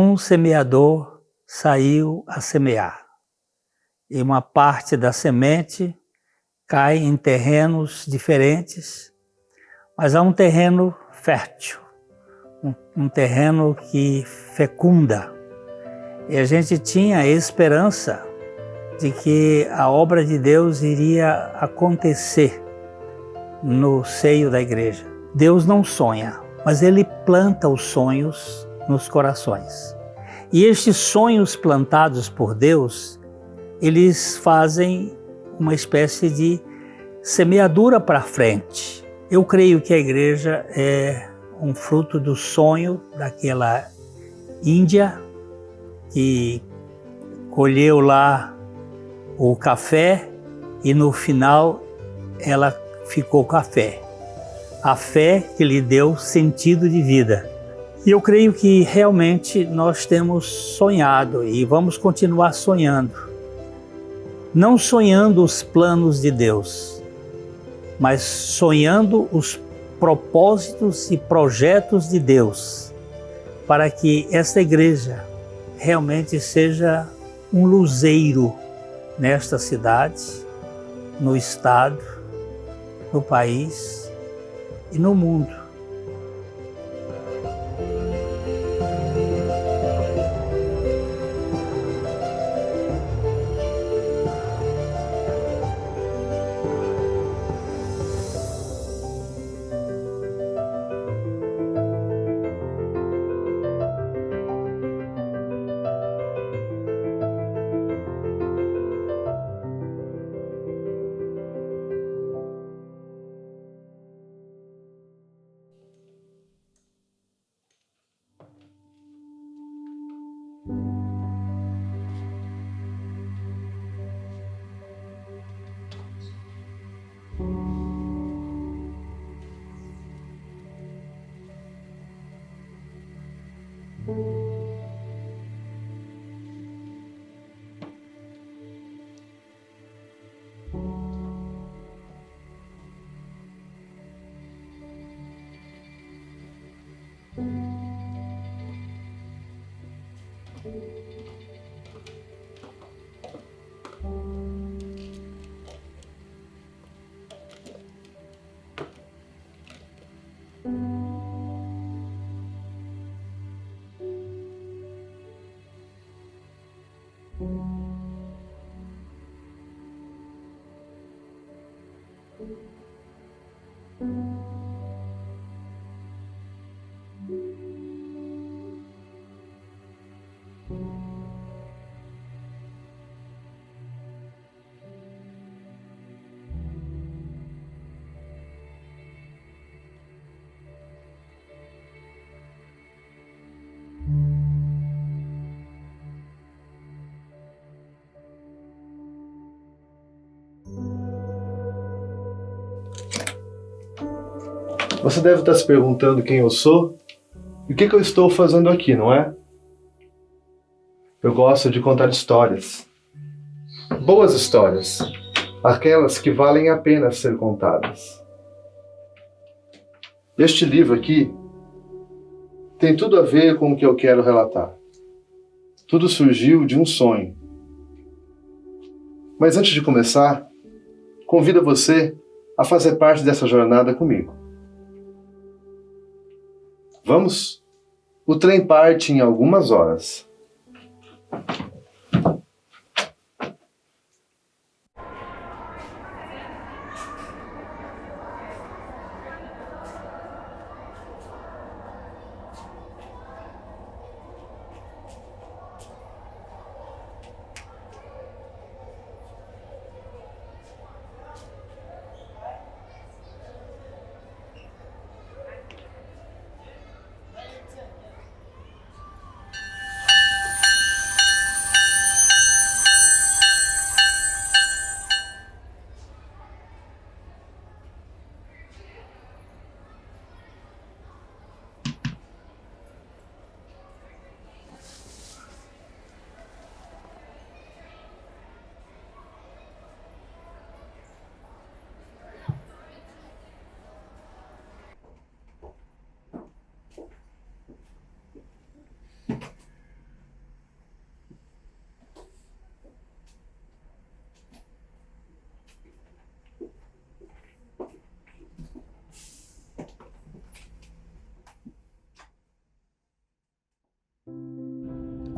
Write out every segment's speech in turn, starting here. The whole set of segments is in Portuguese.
um semeador saiu a semear, e uma parte da semente cai em terrenos diferentes, mas há um terreno fértil, um terreno que fecunda. E a gente tinha a esperança de que a obra de Deus iria acontecer no seio da igreja. Deus não sonha, mas Ele planta os sonhos nos corações. E estes sonhos plantados por Deus, eles fazem uma espécie de semeadura para frente. Eu creio que a igreja é um fruto do sonho daquela Índia que colheu lá o café e no final ela ficou com a fé. A fé que lhe deu sentido de vida. E eu creio que realmente nós temos sonhado e vamos continuar sonhando. Não sonhando os planos de Deus, mas sonhando os propósitos e projetos de Deus, para que esta igreja realmente seja um luzeiro nesta cidade, no estado, no país e no mundo. Você deve estar se perguntando quem eu sou e o que eu estou fazendo aqui, não é? Eu gosto de contar histórias. Boas histórias. Aquelas que valem a pena ser contadas. Este livro aqui tem tudo a ver com o que eu quero relatar. Tudo surgiu de um sonho. Mas antes de começar, convido você a fazer parte dessa jornada comigo. Vamos? O trem parte em algumas horas.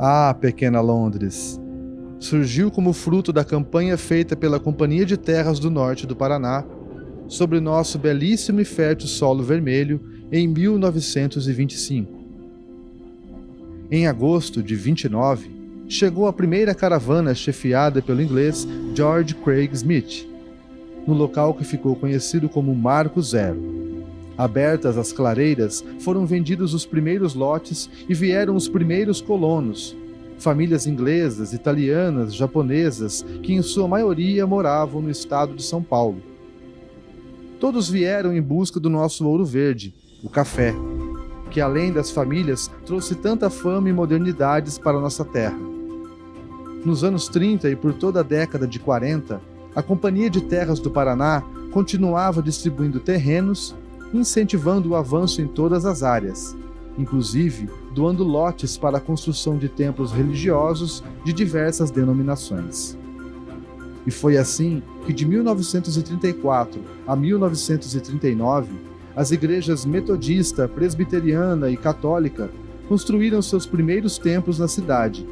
Ah, pequena Londres! Surgiu como fruto da campanha feita pela Companhia de Terras do Norte do Paraná sobre nosso belíssimo e fértil solo vermelho em 1925. Em agosto de 29, chegou a primeira caravana chefiada pelo inglês George Craig Smith, no local que ficou conhecido como Marco Zero. Abertas as clareiras, foram vendidos os primeiros lotes e vieram os primeiros colonos, famílias inglesas, italianas, japonesas, que em sua maioria moravam no estado de São Paulo. Todos vieram em busca do nosso ouro verde, o café, que além das famílias trouxe tanta fama e modernidades para nossa terra. Nos anos 30 e por toda a década de 40, a Companhia de Terras do Paraná continuava distribuindo terrenos, incentivando o avanço em todas as áreas, inclusive doando lotes para a construção de templos religiosos de diversas denominações. E foi assim que de 1934 a 1939, as igrejas metodista, presbiteriana e católica construíram seus primeiros templos na cidade,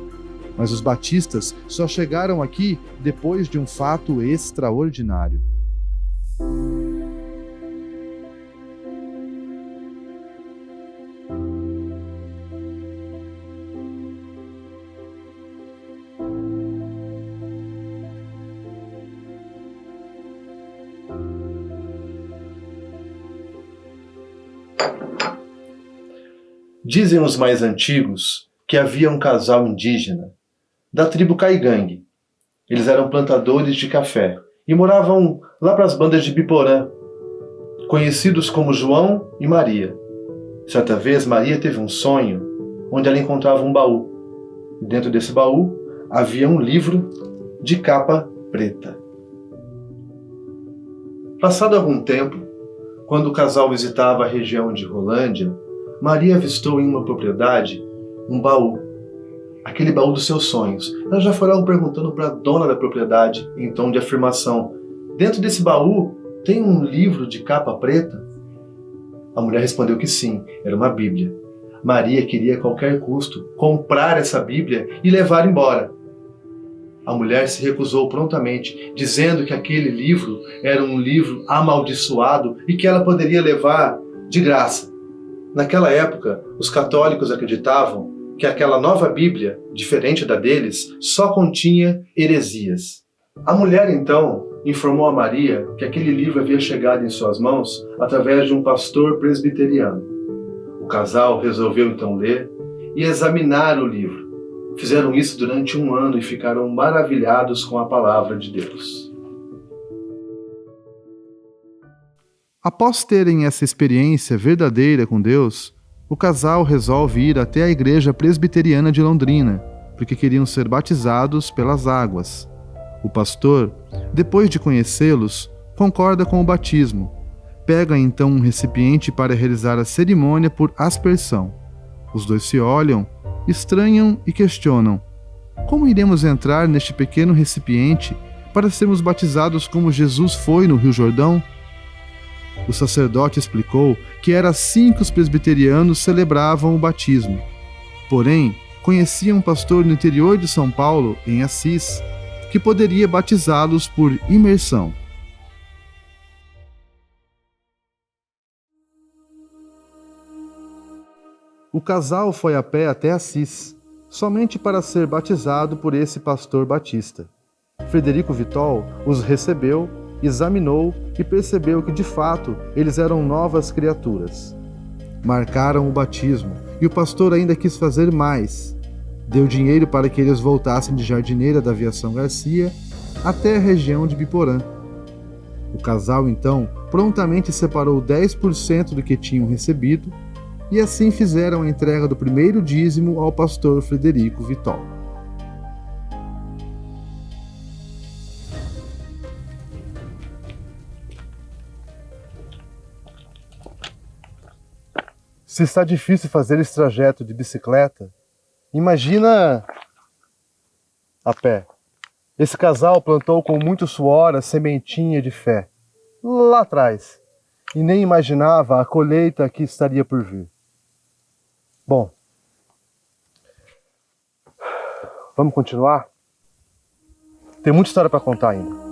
mas os batistas só chegaram aqui depois de um fato extraordinário. Dizem os mais antigos que havia um casal indígena da tribo Caigangue. Eles eram plantadores de café e moravam lá para as bandas de Biporã, conhecidos como João e Maria. Certa vez, Maria teve um sonho onde ela encontrava um baú. E dentro desse baú havia um livro de capa preta. Passado algum tempo, quando o casal visitava a região de Rolândia, Maria avistou em uma propriedade um baú, aquele baú dos seus sonhos. Ela já foi logo perguntando para a dona da propriedade, em tom de afirmação: dentro desse baú tem um livro de capa preta? A mulher respondeu que sim, era uma Bíblia. Maria queria a qualquer custo comprar essa Bíblia e levar embora. A mulher se recusou prontamente, dizendo que aquele livro era um livro amaldiçoado e que ela poderia levar de graça. Naquela época, os católicos acreditavam que aquela nova Bíblia, diferente da deles, só continha heresias. A mulher, então, informou a Maria que aquele livro havia chegado em suas mãos através de um pastor presbiteriano. O casal resolveu então ler e examinar o livro. Fizeram isso durante 1 ano e ficaram maravilhados com a palavra de Deus. Após terem essa experiência verdadeira com Deus, o casal resolve ir até a Igreja Presbiteriana de Londrina, porque queriam ser batizados pelas águas. O pastor, depois de conhecê-los, concorda com o batismo. Pega então um recipiente para realizar a cerimônia por aspersão. Os dois se olham, estranham e questionam: como iremos entrar neste pequeno recipiente para sermos batizados como Jesus foi no Rio Jordão? O sacerdote explicou que era assim que os presbiterianos celebravam o batismo. Porém, conhecia um pastor no interior de São Paulo, em Assis, que poderia batizá-los por imersão. O casal foi a pé até Assis, somente para ser batizado por esse pastor batista. Frederico Vitol os recebeu, examinou e percebeu que, de fato, eles eram novas criaturas. Marcaram o batismo e o pastor ainda quis fazer mais. Deu dinheiro para que eles voltassem de jardineira da Aviação Garcia até a região de Biporã. O casal, então, prontamente separou 10% do que tinham recebido e assim fizeram a entrega do primeiro dízimo ao pastor Frederico Vitol. Se está difícil fazer esse trajeto de bicicleta, imagina a pé. Esse casal plantou com muito suor a sementinha de fé, lá atrás, e nem imaginava a colheita que estaria por vir. Bom, Vamos continuar? Tem muita história para contar ainda.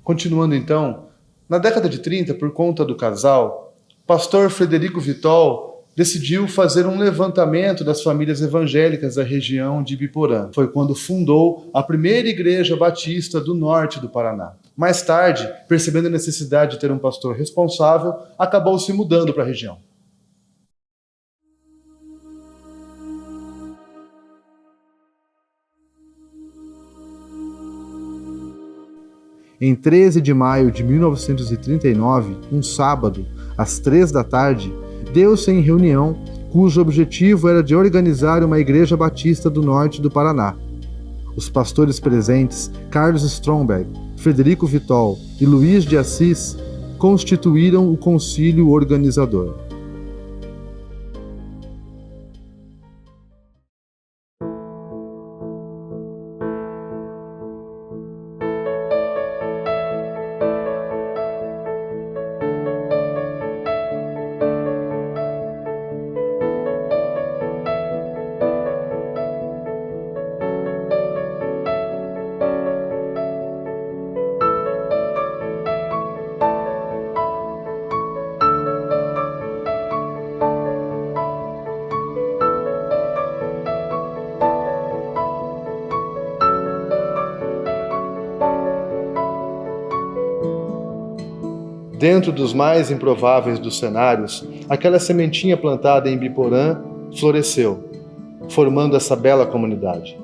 Continuando então, na década de 30, por conta do casal, o pastor Frederico Vitol decidiu fazer um levantamento das famílias evangélicas da região de Ibiporã. Foi quando fundou a primeira igreja batista do norte do Paraná. Mais tarde, percebendo a necessidade de ter um pastor responsável, acabou se mudando para a região. Em 13 de maio de 1939, um sábado, às 3 da tarde, deu-se em reunião cujo objetivo era de organizar uma igreja batista do norte do Paraná. Os pastores presentes, Carlos Stromberg, Frederico Vitol e Luiz de Assis, constituíram o concílio organizador. Dentro dos mais improváveis dos cenários, aquela sementinha plantada em Ibiporã floresceu, formando essa bela comunidade.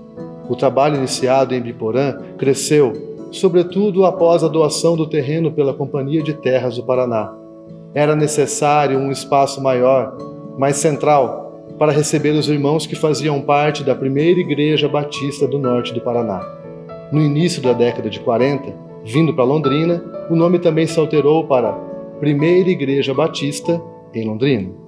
O trabalho iniciado em Ibiporã cresceu, sobretudo após a doação do terreno pela Companhia de Terras do Paraná. Era necessário um espaço maior, mais central, para receber os irmãos que faziam parte da primeira igreja batista do norte do Paraná. No início da década de 40, vindo para Londrina, o nome também se alterou para Primeira Igreja Batista em Londrina.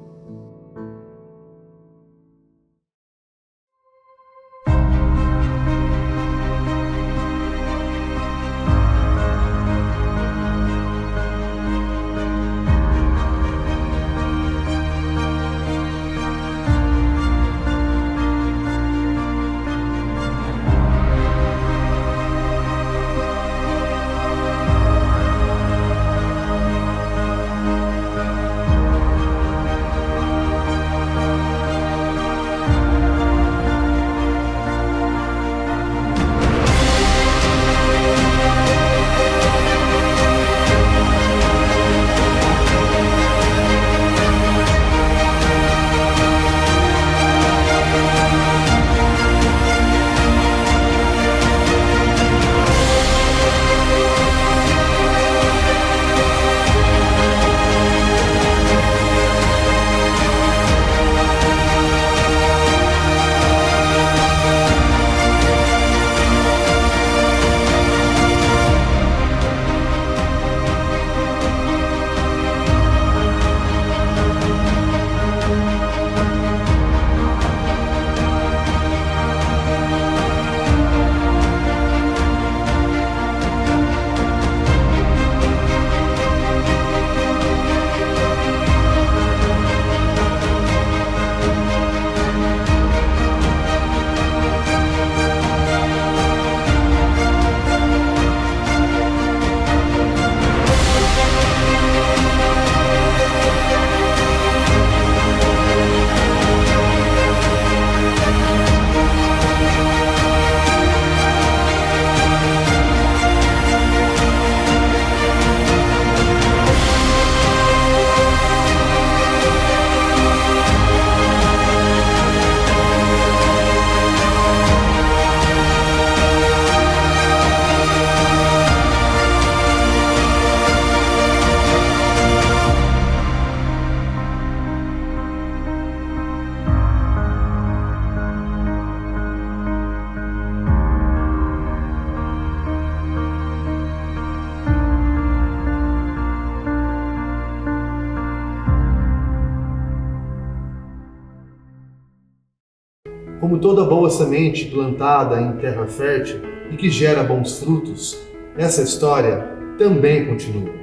Como toda boa semente plantada em terra fértil e que gera bons frutos, essa história também continua.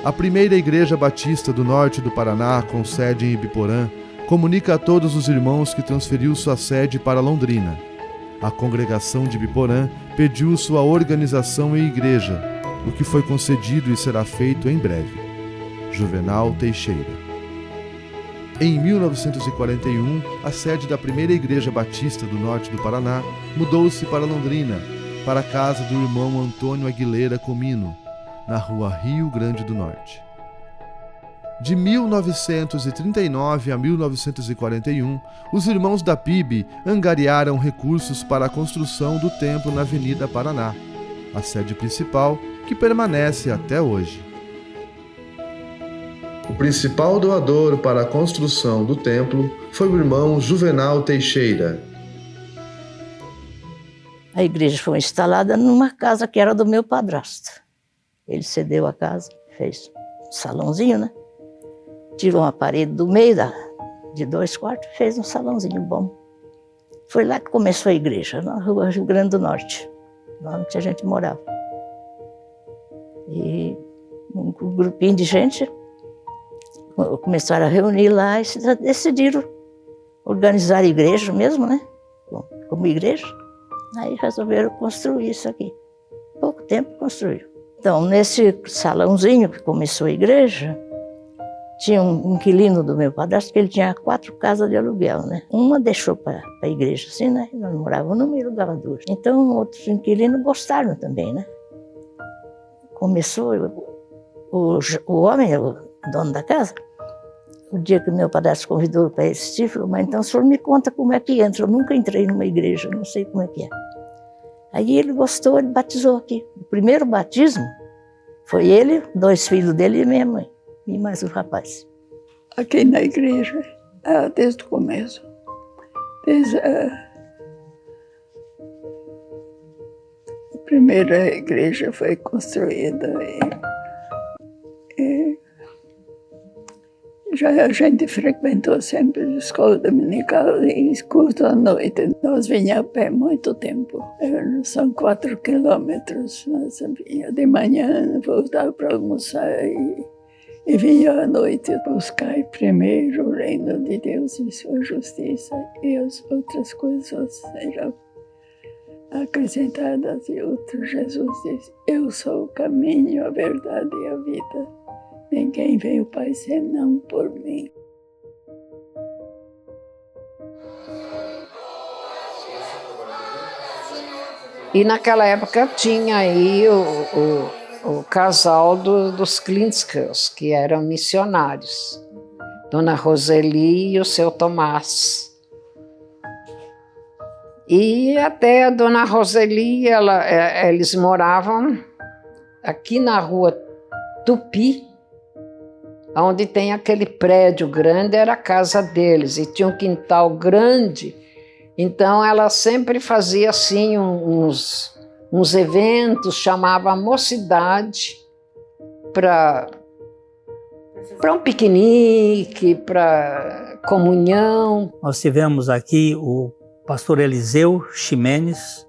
A primeira Igreja Batista do Norte do Paraná, com sede em Ibiporã, comunica a todos os irmãos que transferiu sua sede para Londrina. A congregação de Ibiporã pediu sua organização em igreja, o que foi concedido e será feito em breve. Juvenal Teixeira. Em 1941, a sede da primeira Igreja Batista do Norte do Paraná mudou-se para Londrina, para a casa do irmão Antônio Aguilera Comino, na rua Rio Grande do Norte. De 1939 a 1941, os irmãos da PIB angariaram recursos para a construção do templo na Avenida Paraná, a sede principal que permanece até hoje. O principal doador para a construção do templo foi o irmão Juvenal Teixeira. A igreja foi instalada numa casa que era do meu padrasto. Ele cedeu a casa, fez um salãozinho, né? Tirou uma parede do meio de 2 quartos e fez um salãozinho bom. Foi lá que começou a igreja, na rua Rio Grande do Norte, lá onde a gente morava. E um grupinho de gente começaram a reunir lá e decidiram organizar a igreja mesmo, né? Como igreja. Aí resolveram construir isso aqui. Pouco tempo construíram. Então, nesse salãozinho que começou a igreja, tinha um inquilino do meu padrasto que ele tinha 4 casas de aluguel, né? Uma deixou para a igreja, assim, né? Nós morávamos numa e alugava 2. Então, outros inquilinos gostaram também, né? Começou, o homem, o dono da casa, o dia que o meu padrasto convidou para assistir, falou, mas então o senhor me conta como é que entra, eu nunca entrei numa igreja, não sei como é que é. Aí ele gostou, ele batizou aqui. O primeiro batismo foi ele, 2 filhos dele e minha mãe, e mais um rapaz. Aqui na igreja, desde o começo. Desde a primeira igreja foi construída e já a gente frequentou sempre a escola dominical e culto à noite. Nós vinhamos a pé muito tempo. São 4 quilômetros. Nós vinhamos de manhã, voltava para almoçar e vinha à noite buscar primeiro o reino de Deus e sua justiça, e as outras coisas serão acrescentadas. E outro, Jesus diz, eu sou o caminho, a verdade e a vida. Ninguém veio ao Pai senão por mim. E naquela época tinha aí o casal dos Klinskers, que eram missionários. Dona Roseli e o seu Tomás. E até a Dona Roseli, eles moravam aqui na rua Tupi, onde tem aquele prédio grande, era a casa deles, e tinha um quintal grande, então ela sempre fazia assim uns eventos, chamava a mocidade para um piquenique, para comunhão. Nós tivemos aqui o pastor Eliseu Ximenes,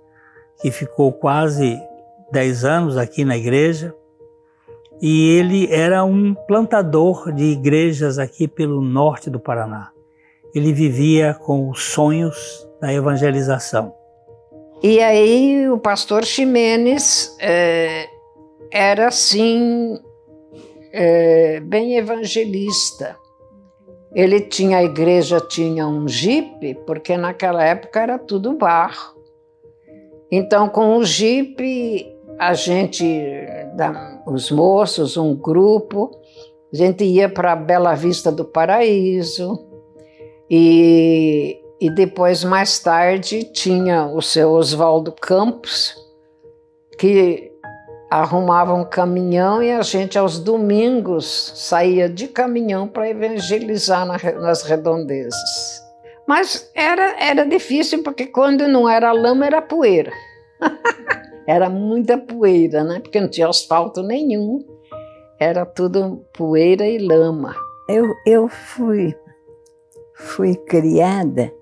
que ficou quase 10 anos aqui na igreja, e ele era um plantador de igrejas aqui pelo norte do Paraná. Ele vivia com os sonhos da evangelização. E aí o pastor Ximenes era assim, bem evangelista. Ele tinha, a igreja tinha um jipe, porque naquela época era tudo barro. Então com o jipe a gente, os moços, um grupo, a gente ia para Bela Vista do Paraíso e depois, mais tarde, tinha o seu Oswaldo Campos, que arrumava um caminhão e a gente, aos domingos, saía de caminhão para evangelizar nas redondezas. Mas era difícil, porque quando não era lama, era poeira. Era muita poeira, né? Porque não tinha asfalto nenhum. era tudo poeira e lama. Eu fui criada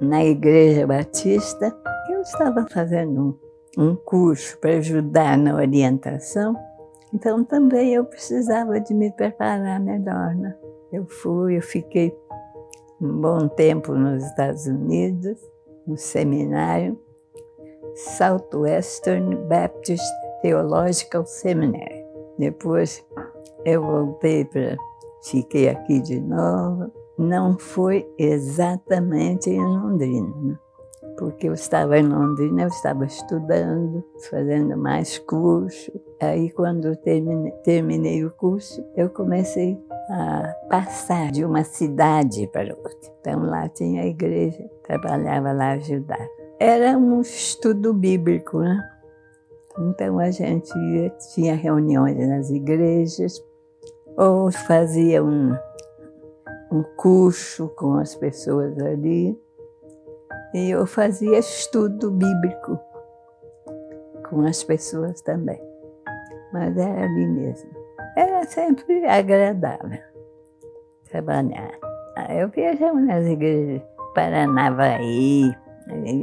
na Igreja Batista. Eu estava fazendo um curso para ajudar na orientação, então também eu precisava de me preparar melhor, né? Eu fiquei um bom tempo nos Estados Unidos, no seminário Southwestern Baptist Theological Seminary. Depois eu voltei fiquei aqui de novo. Não foi exatamente em Londrina, né? Porque eu estava em Londrina, eu estava estudando, fazendo mais curso. Aí, quando eu terminei o curso, eu comecei a passar de uma cidade para outra. Então, lá tinha a igreja, trabalhava lá, ajudava. Era um estudo bíblico, né? Então, a gente tinha reuniões nas igrejas, ou fazia um curso com as pessoas ali. E eu fazia estudo bíblico com as pessoas também. Mas era ali mesmo. Era sempre agradável trabalhar. Eu viajava nas igrejas, Paranavaí,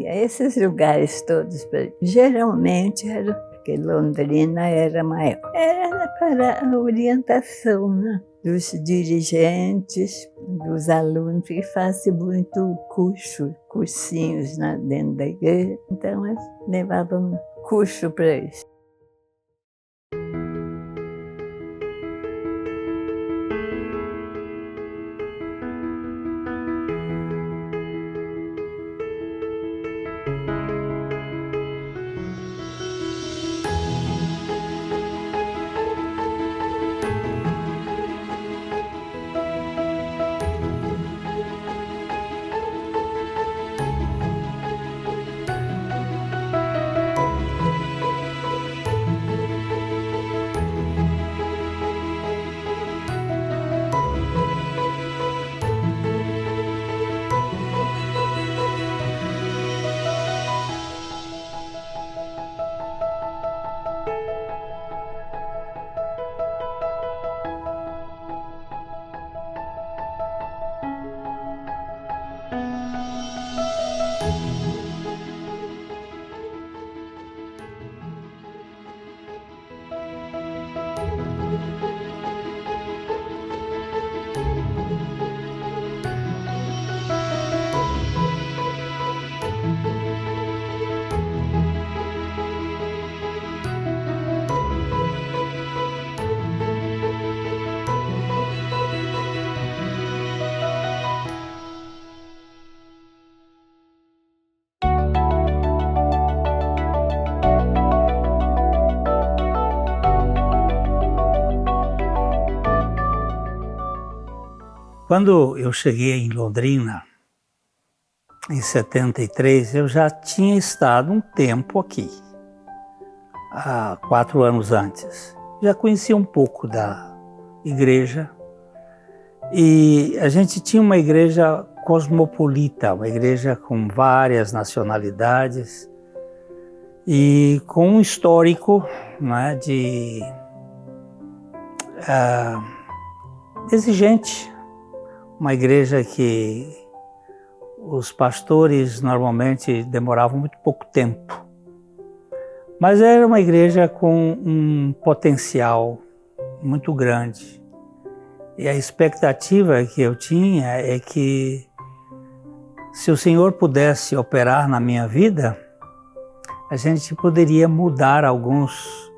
esses lugares todos. Geralmente era porque Londrina era maior. Era para a orientação, né? Dos dirigentes, dos alunos, que fazem muito cursinhos dentro da igreja. Então, eles levavam curso para eles. Quando eu cheguei em Londrina, em 73, eu já tinha estado um tempo aqui, há 4 anos antes. Já conhecia um pouco da igreja e a gente tinha uma igreja cosmopolita, uma igreja com várias nacionalidades e com um histórico, né, exigente. Uma igreja que os pastores normalmente demoravam muito pouco tempo. Mas era uma igreja com um potencial muito grande. E a expectativa que eu tinha é que, se o Senhor pudesse operar na minha vida, a gente poderia mudar alguns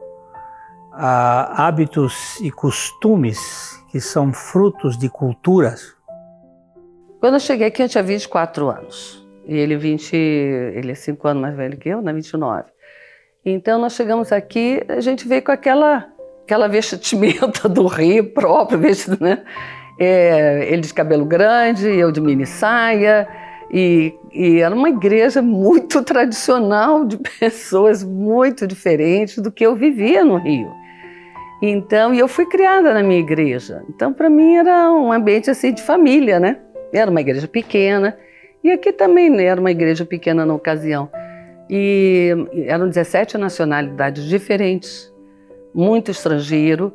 hábitos e costumes que são frutos de culturas. Quando eu cheguei aqui, eu tinha 24 anos. E ele é 5 anos mais velho que eu, né? 29. Então, nós chegamos aqui, a gente veio com aquela vestimenta do Rio próprio, né? Ele de cabelo grande, eu de mini saia. E era uma igreja muito tradicional, de pessoas muito diferentes do que eu vivia no Rio. Então, e eu fui criada na minha igreja. Então, para mim, era um ambiente assim de família, né? Era uma igreja pequena, e aqui também era uma igreja pequena na ocasião. E eram 17 nacionalidades diferentes, muito estrangeiro.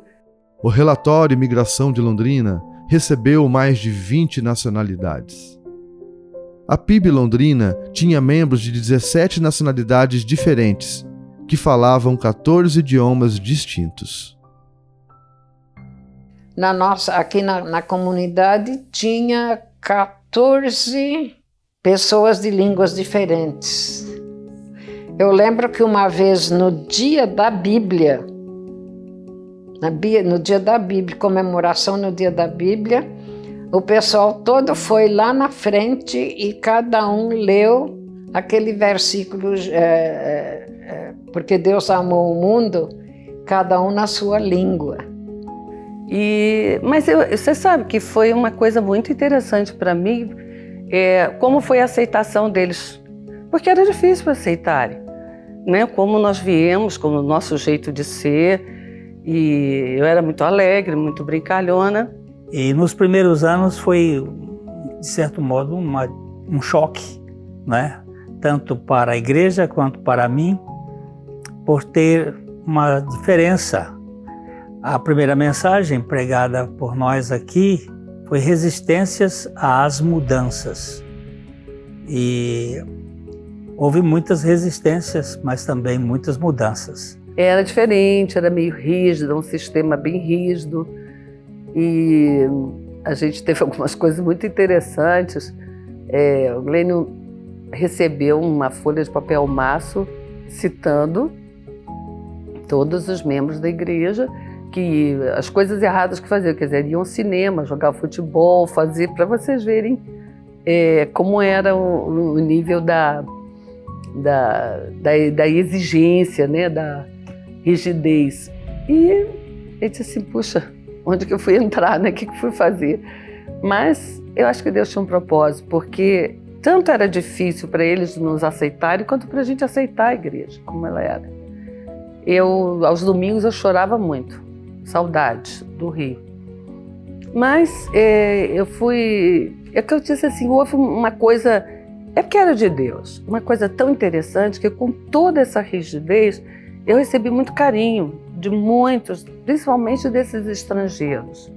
O relatório Imigração de Londrina recebeu mais de 20 nacionalidades. A PIB Londrina tinha membros de 17 nacionalidades diferentes, que falavam 14 idiomas distintos. Aqui na comunidade tinha 14 pessoas de línguas diferentes. Eu lembro que uma vez no dia da Bíblia, comemoração no dia da Bíblia, o pessoal todo foi lá na frente e cada um leu aquele versículo, porque Deus amou o mundo, cada um na sua língua. Mas você sabe que foi uma coisa muito interessante para mim, como foi a aceitação deles, porque era difícil para aceitarem, né? Como nós viemos, como o nosso jeito de ser, e eu era muito alegre, muito brincalhona. E nos primeiros anos foi, de certo modo, um choque, né? Tanto para a igreja quanto para mim, por ter uma diferença. A primeira mensagem pregada por nós aqui foi resistências às mudanças. E houve muitas resistências, mas também muitas mudanças. Era diferente, era meio rígido, um sistema bem rígido. E a gente teve algumas coisas muito interessantes. O Glênio recebeu uma folha de papel maço citando todos os membros da igreja que as coisas erradas que faziam, quer dizer, iam ao cinema, jogar futebol, fazer, para vocês verem como era o nível da exigência, né, da rigidez. E ele disse assim, puxa, onde que eu fui entrar, né? O que eu fui fazer? Mas eu acho que Deus tinha um propósito, porque tanto era difícil para eles nos aceitarem, quanto para a gente aceitar a igreja, como ela era. Aos domingos, eu chorava muito, saudades do Rio. Mas eu fui... É que eu disse assim, houve uma coisa... É porque era de Deus, uma coisa tão interessante, que com toda essa rigidez, eu recebi muito carinho de muitos, principalmente desses estrangeiros.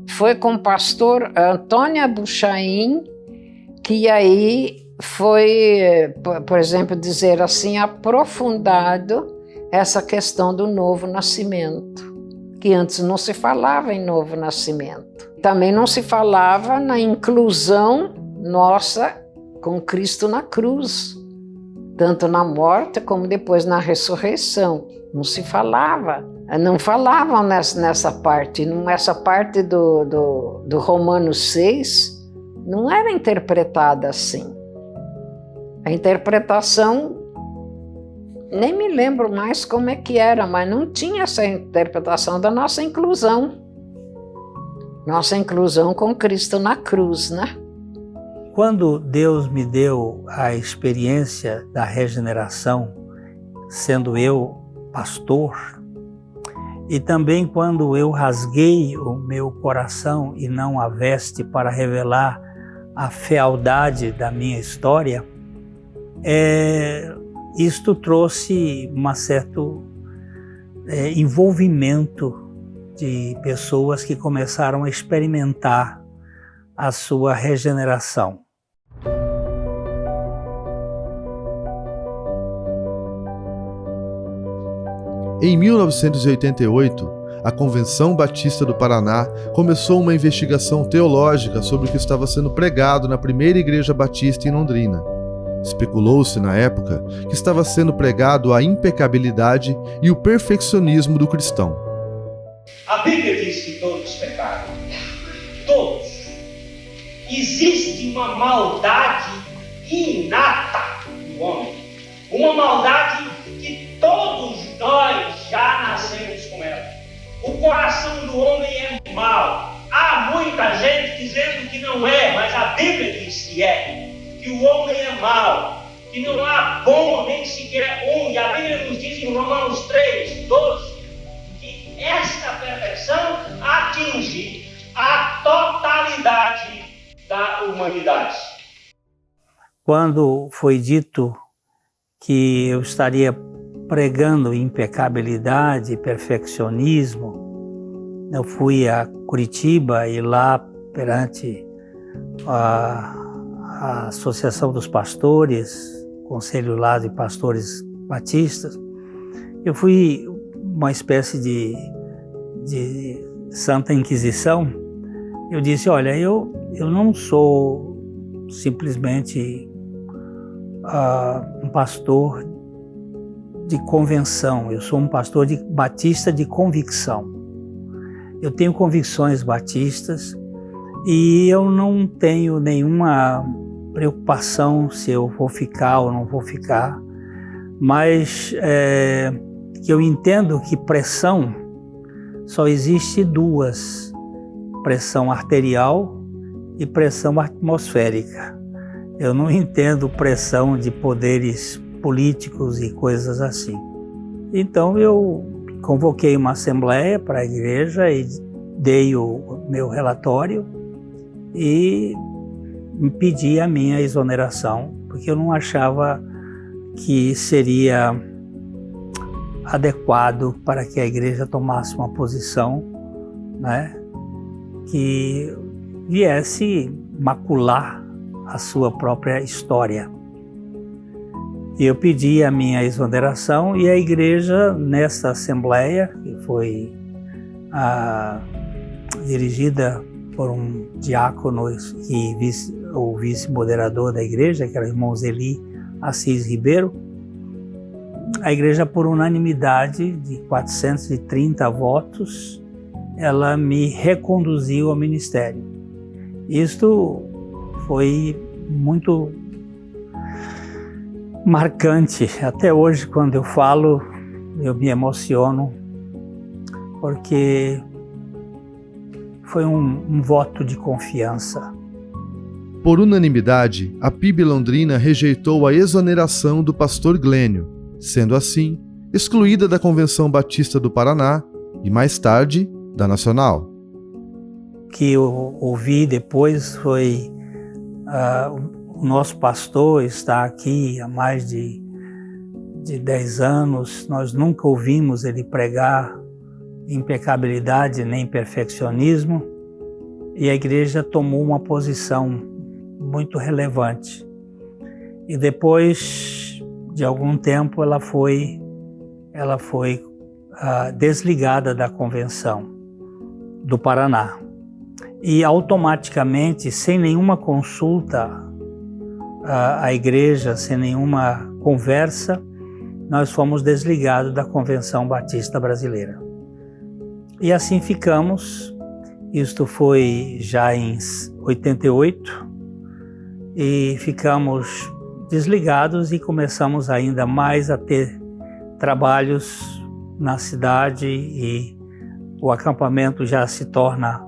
Foi com o pastor Antônio Abuchain, que aí foi, por exemplo, dizer assim, aprofundado essa questão do novo nascimento, que antes não se falava em novo nascimento. Também não se falava na inclusão nossa com Cristo na cruz, tanto na morte como depois na ressurreição. Não se falava. Não falavam nessa parte. Essa parte do Romanos 6 não era interpretada assim. A interpretação, nem me lembro mais como é que era, mas não tinha essa interpretação da nossa inclusão. Nossa inclusão com Cristo na cruz, né? Quando Deus me deu a experiência da regeneração, sendo eu pastor, e também quando eu rasguei o meu coração e não a veste para revelar a fealdade da minha história, isto trouxe um certo envolvimento de pessoas que começaram a experimentar a sua regeneração. Em 1988, a Convenção Batista do Paraná começou uma investigação teológica sobre o que estava sendo pregado na primeira igreja batista em Londrina. Especulou-se na época que estava sendo pregado a impecabilidade e o perfeccionismo do cristão. A Bíblia diz que todos pecaram. Todos. Existe uma maldade inata no homem. Uma maldade que todos nós já nascemos com ela. O coração do homem é mau. Há muita gente dizendo que não é, mas a Bíblia diz que é. Que o homem é mau. que não há bom nem sequer um, e a Bíblia nos diz em Romanos 3:12, que esta perfeição atinge a totalidade da humanidade. Quando foi dito que eu estaria pregando impecabilidade, perfeccionismo, eu fui a Curitiba e lá perante a Associação dos Pastores, Conselho lá de Pastores Batistas, eu fui uma espécie de Santa Inquisição. Eu disse, olha, eu não sou simplesmente um pastor de convenção, eu sou um pastor batista de convicção. Eu tenho convicções batistas e eu não tenho nenhuma preocupação se eu vou ficar ou não vou ficar, mas que eu entendo que pressão só existe duas, pressão arterial e pressão atmosférica. Eu não entendo pressão de poderes políticos e coisas assim. Então eu convoquei uma assembleia para a igreja e dei o meu relatório e pedi a minha exoneração, porque eu não achava que seria adequado para que a igreja tomasse uma posição, né, que viesse macular a sua própria história. E eu pedi a minha exoneração e a igreja, nessa assembleia, que foi dirigida por um diácono e o vice-moderador da igreja, que era o irmão Zeli Assis Ribeiro, a igreja, por unanimidade de 430 votos, ela me reconduziu ao ministério. Isto foi muito marcante. Até hoje, quando eu falo, eu me emociono, porque foi um voto de confiança. Por unanimidade, a PIB Londrina rejeitou a exoneração do pastor Glênio, sendo assim excluída da Convenção Batista do Paraná e, mais tarde, da Nacional. O que eu ouvi depois foi o nosso pastor está aqui há mais de 10 anos, nós nunca ouvimos ele pregar impecabilidade nem perfeccionismo, e a igreja tomou uma posição muito relevante. E depois de algum tempo ela foi desligada da Convenção do Paraná. E automaticamente, sem nenhuma consulta à igreja, sem nenhuma conversa, nós fomos desligados da Convenção Batista Brasileira. E assim ficamos. Isto foi já em 88, e ficamos desligados e começamos ainda mais a ter trabalhos na cidade, e o acampamento já se torna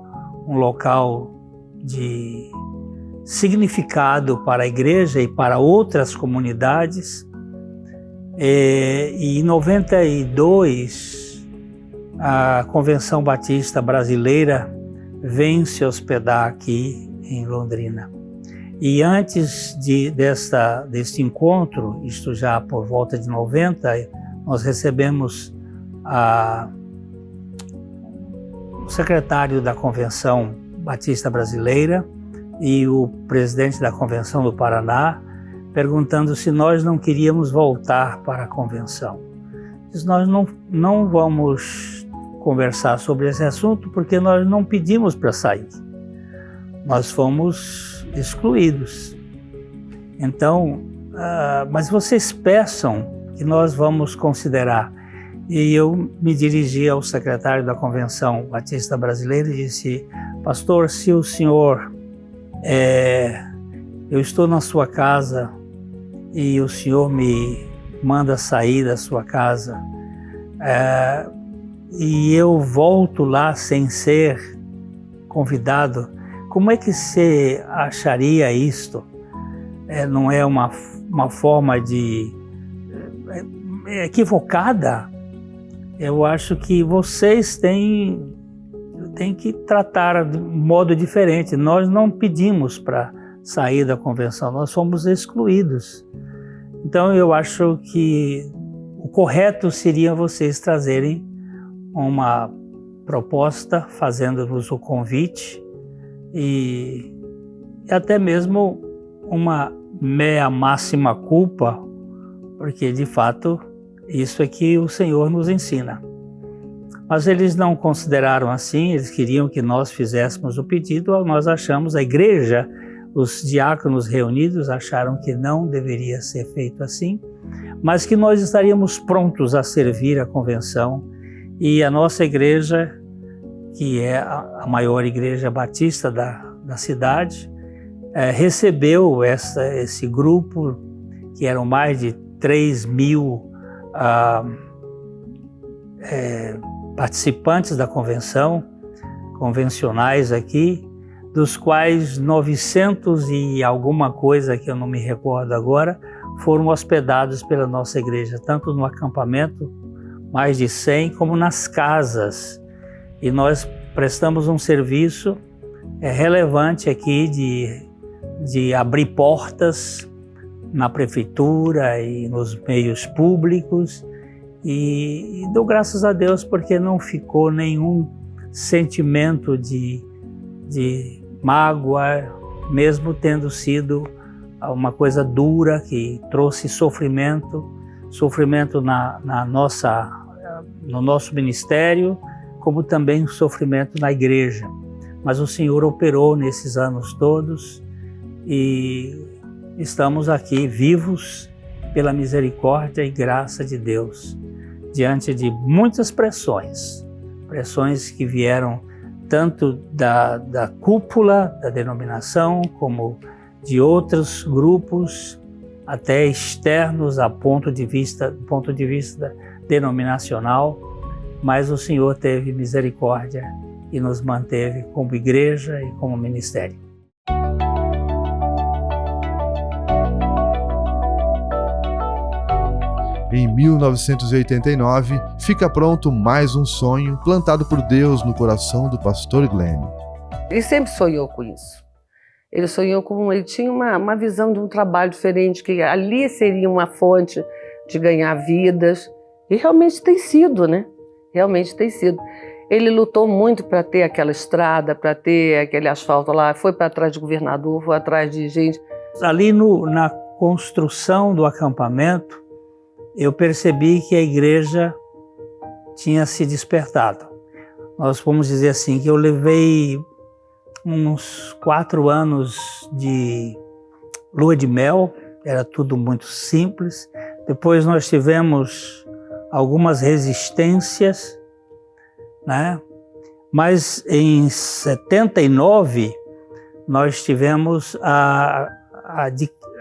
um local de significado para a igreja e para outras comunidades. E em 92, a Convenção Batista Brasileira vem se hospedar aqui em Londrina. E antes deste encontro, isto já por volta de 90, nós recebemos o secretário da Convenção Batista Brasileira e o presidente da Convenção do Paraná, perguntando se nós não queríamos voltar para a Convenção. Nós não vamos conversar sobre esse assunto porque nós não pedimos para sair. Nós fomos excluídos. Então, mas vocês peçam que nós vamos considerar. E eu me dirigi ao secretário da Convenção Batista Brasileira e disse: pastor, se o senhor, eu estou na sua casa e o senhor me manda sair da sua casa, e eu volto lá sem ser convidado, como é que você acharia isto? Não é uma uma forma equivocada, eu acho que vocês têm que tratar de um modo diferente. Nós não pedimos para sair da convenção, nós fomos excluídos. Então eu acho que o correto seria vocês trazerem uma proposta, fazendo-nos o convite e até mesmo uma mea máxima culpa, porque de fato isso é que o Senhor nos ensina. Mas eles não consideraram assim, eles queriam que nós fizéssemos o pedido, nós achamos, a igreja, os diáconos reunidos acharam que não deveria ser feito assim, mas que nós estaríamos prontos a servir a convenção e a nossa igreja, que é a maior igreja batista da cidade, recebeu esse grupo, que eram mais de 3.000 participantes da convenção, convencionais aqui, dos quais 900 e alguma coisa que eu não me recordo agora, foram hospedados pela nossa igreja, tanto no acampamento, mais de 100, como nas casas. E nós prestamos um serviço relevante aqui de abrir portas na prefeitura e nos meios públicos, e dou graças a Deus porque não ficou nenhum sentimento de mágoa, mesmo tendo sido uma coisa dura que trouxe sofrimento no nosso ministério, como também sofrimento na igreja. Mas o Senhor operou nesses anos todos e estamos aqui vivos pela misericórdia e graça de Deus, diante de muitas pressões que vieram tanto da cúpula da denominação, como de outros grupos, até externos do ponto de vista denominacional, mas o Senhor teve misericórdia e nos manteve como igreja e como ministério. Em 1989, fica pronto mais um sonho plantado por Deus no coração do pastor Glênio. Ele sempre sonhou com isso. Ele tinha uma visão de um trabalho diferente, que ali seria uma fonte de ganhar vidas. E realmente tem sido, né? Realmente tem sido. Ele lutou muito para ter aquela estrada, para ter aquele asfalto lá, foi para trás de governador, foi atrás de gente. Ali na construção do acampamento, eu percebi que a igreja tinha se despertado. Nós vamos dizer assim, que eu levei uns 4 anos de lua de mel, era tudo muito simples. Depois nós tivemos algumas resistências, né? Mas em 79 nós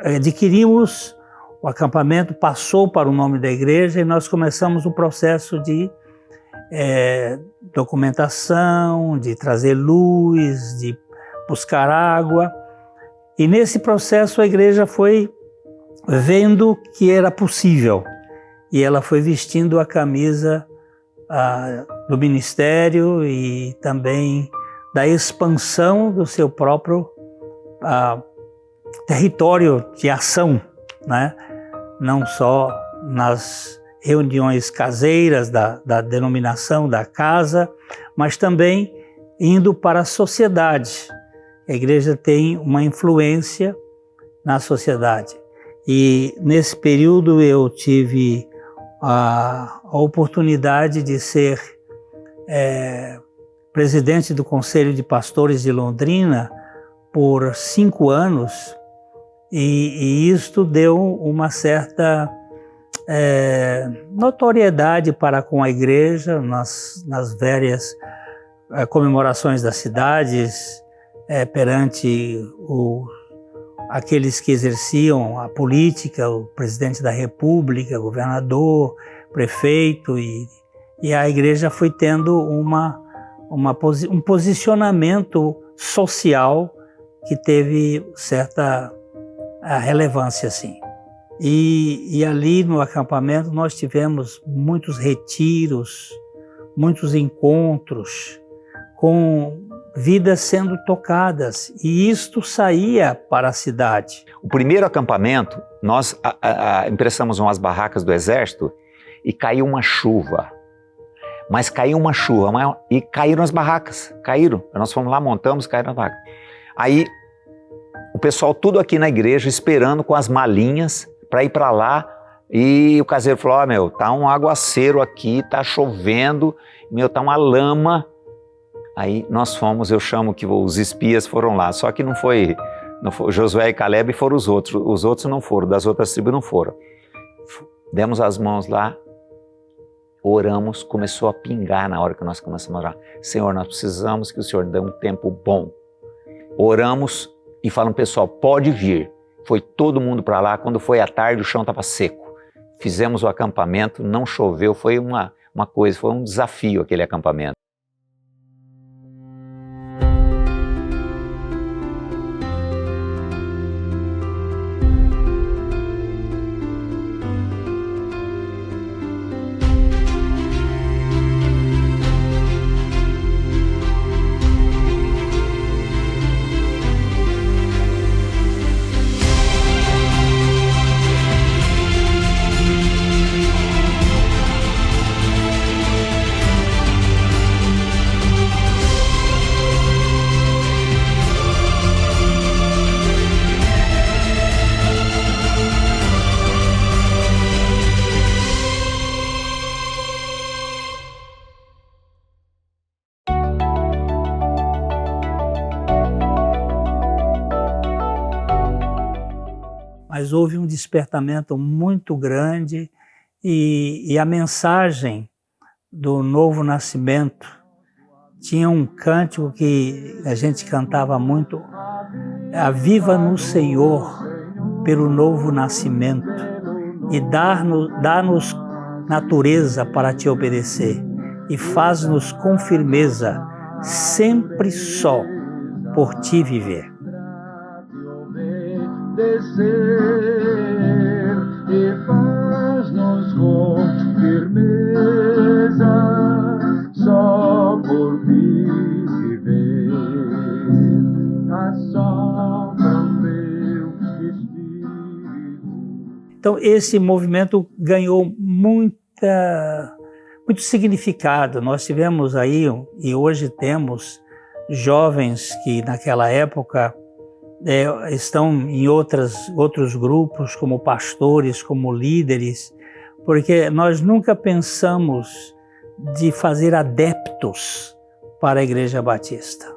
adquirimos o acampamento, passou para o nome da igreja e nós começamos o processo de documentação, de trazer luz, de buscar água. E nesse processo a igreja foi vendo que era possível e ela foi vestindo a camisa do ministério e também da expansão do seu próprio território de ação, né? Não só nas reuniões caseiras da denominação, da casa, mas também indo para a sociedade. A igreja tem uma influência na sociedade. E nesse período eu tive a oportunidade de ser presidente do Conselho de Pastores de Londrina por 5 anos, e isto deu uma certa notoriedade para com a igreja nas várias comemorações das cidades, perante aqueles que exerciam a política, o presidente da república, governador, prefeito, e a igreja foi tendo um posicionamento social que teve certa relevância, assim. E ali no acampamento nós tivemos muitos retiros, muitos encontros com vidas sendo tocadas, e isto saía para a cidade. O primeiro acampamento, nós emprestamos umas barracas do exército e caiu uma chuva. Mas caiu uma chuva e caíram as barracas, caíram. Nós fomos lá, montamos, caíram as barracas. Aí o pessoal tudo aqui na igreja esperando com as malinhas para ir para lá, e o caseiro falou: ó, meu, tá um aguaceiro aqui, tá chovendo, meu, tá uma lama. Aí nós fomos, eu chamo que os espias foram lá, só que não foi Josué e Caleb, foram os outros não foram, das outras tribos não foram. Demos as mãos lá, oramos, começou a pingar na hora que nós começamos a orar. Senhor, nós precisamos que o Senhor dê um tempo bom. Oramos e falamos: pessoal, pode vir. Foi todo mundo para lá, quando foi à tarde o chão estava seco. Fizemos o acampamento, não choveu, foi uma coisa, foi um desafio aquele acampamento. Mas houve um despertamento muito grande, e a mensagem do novo nascimento tinha um cântico que a gente cantava muito: aviva no Senhor pelo novo nascimento e dá-nos natureza para te obedecer, e faz-nos com firmeza sempre só por ti viver. E faz-nos com firmeza só por ti viver. Assombra o teu espírito. Então esse movimento ganhou muito significado. Nós tivemos aí, e hoje temos, jovens que naquela época estão em outros grupos, como pastores, como líderes, porque nós nunca pensamos de fazer adeptos para a Igreja Batista,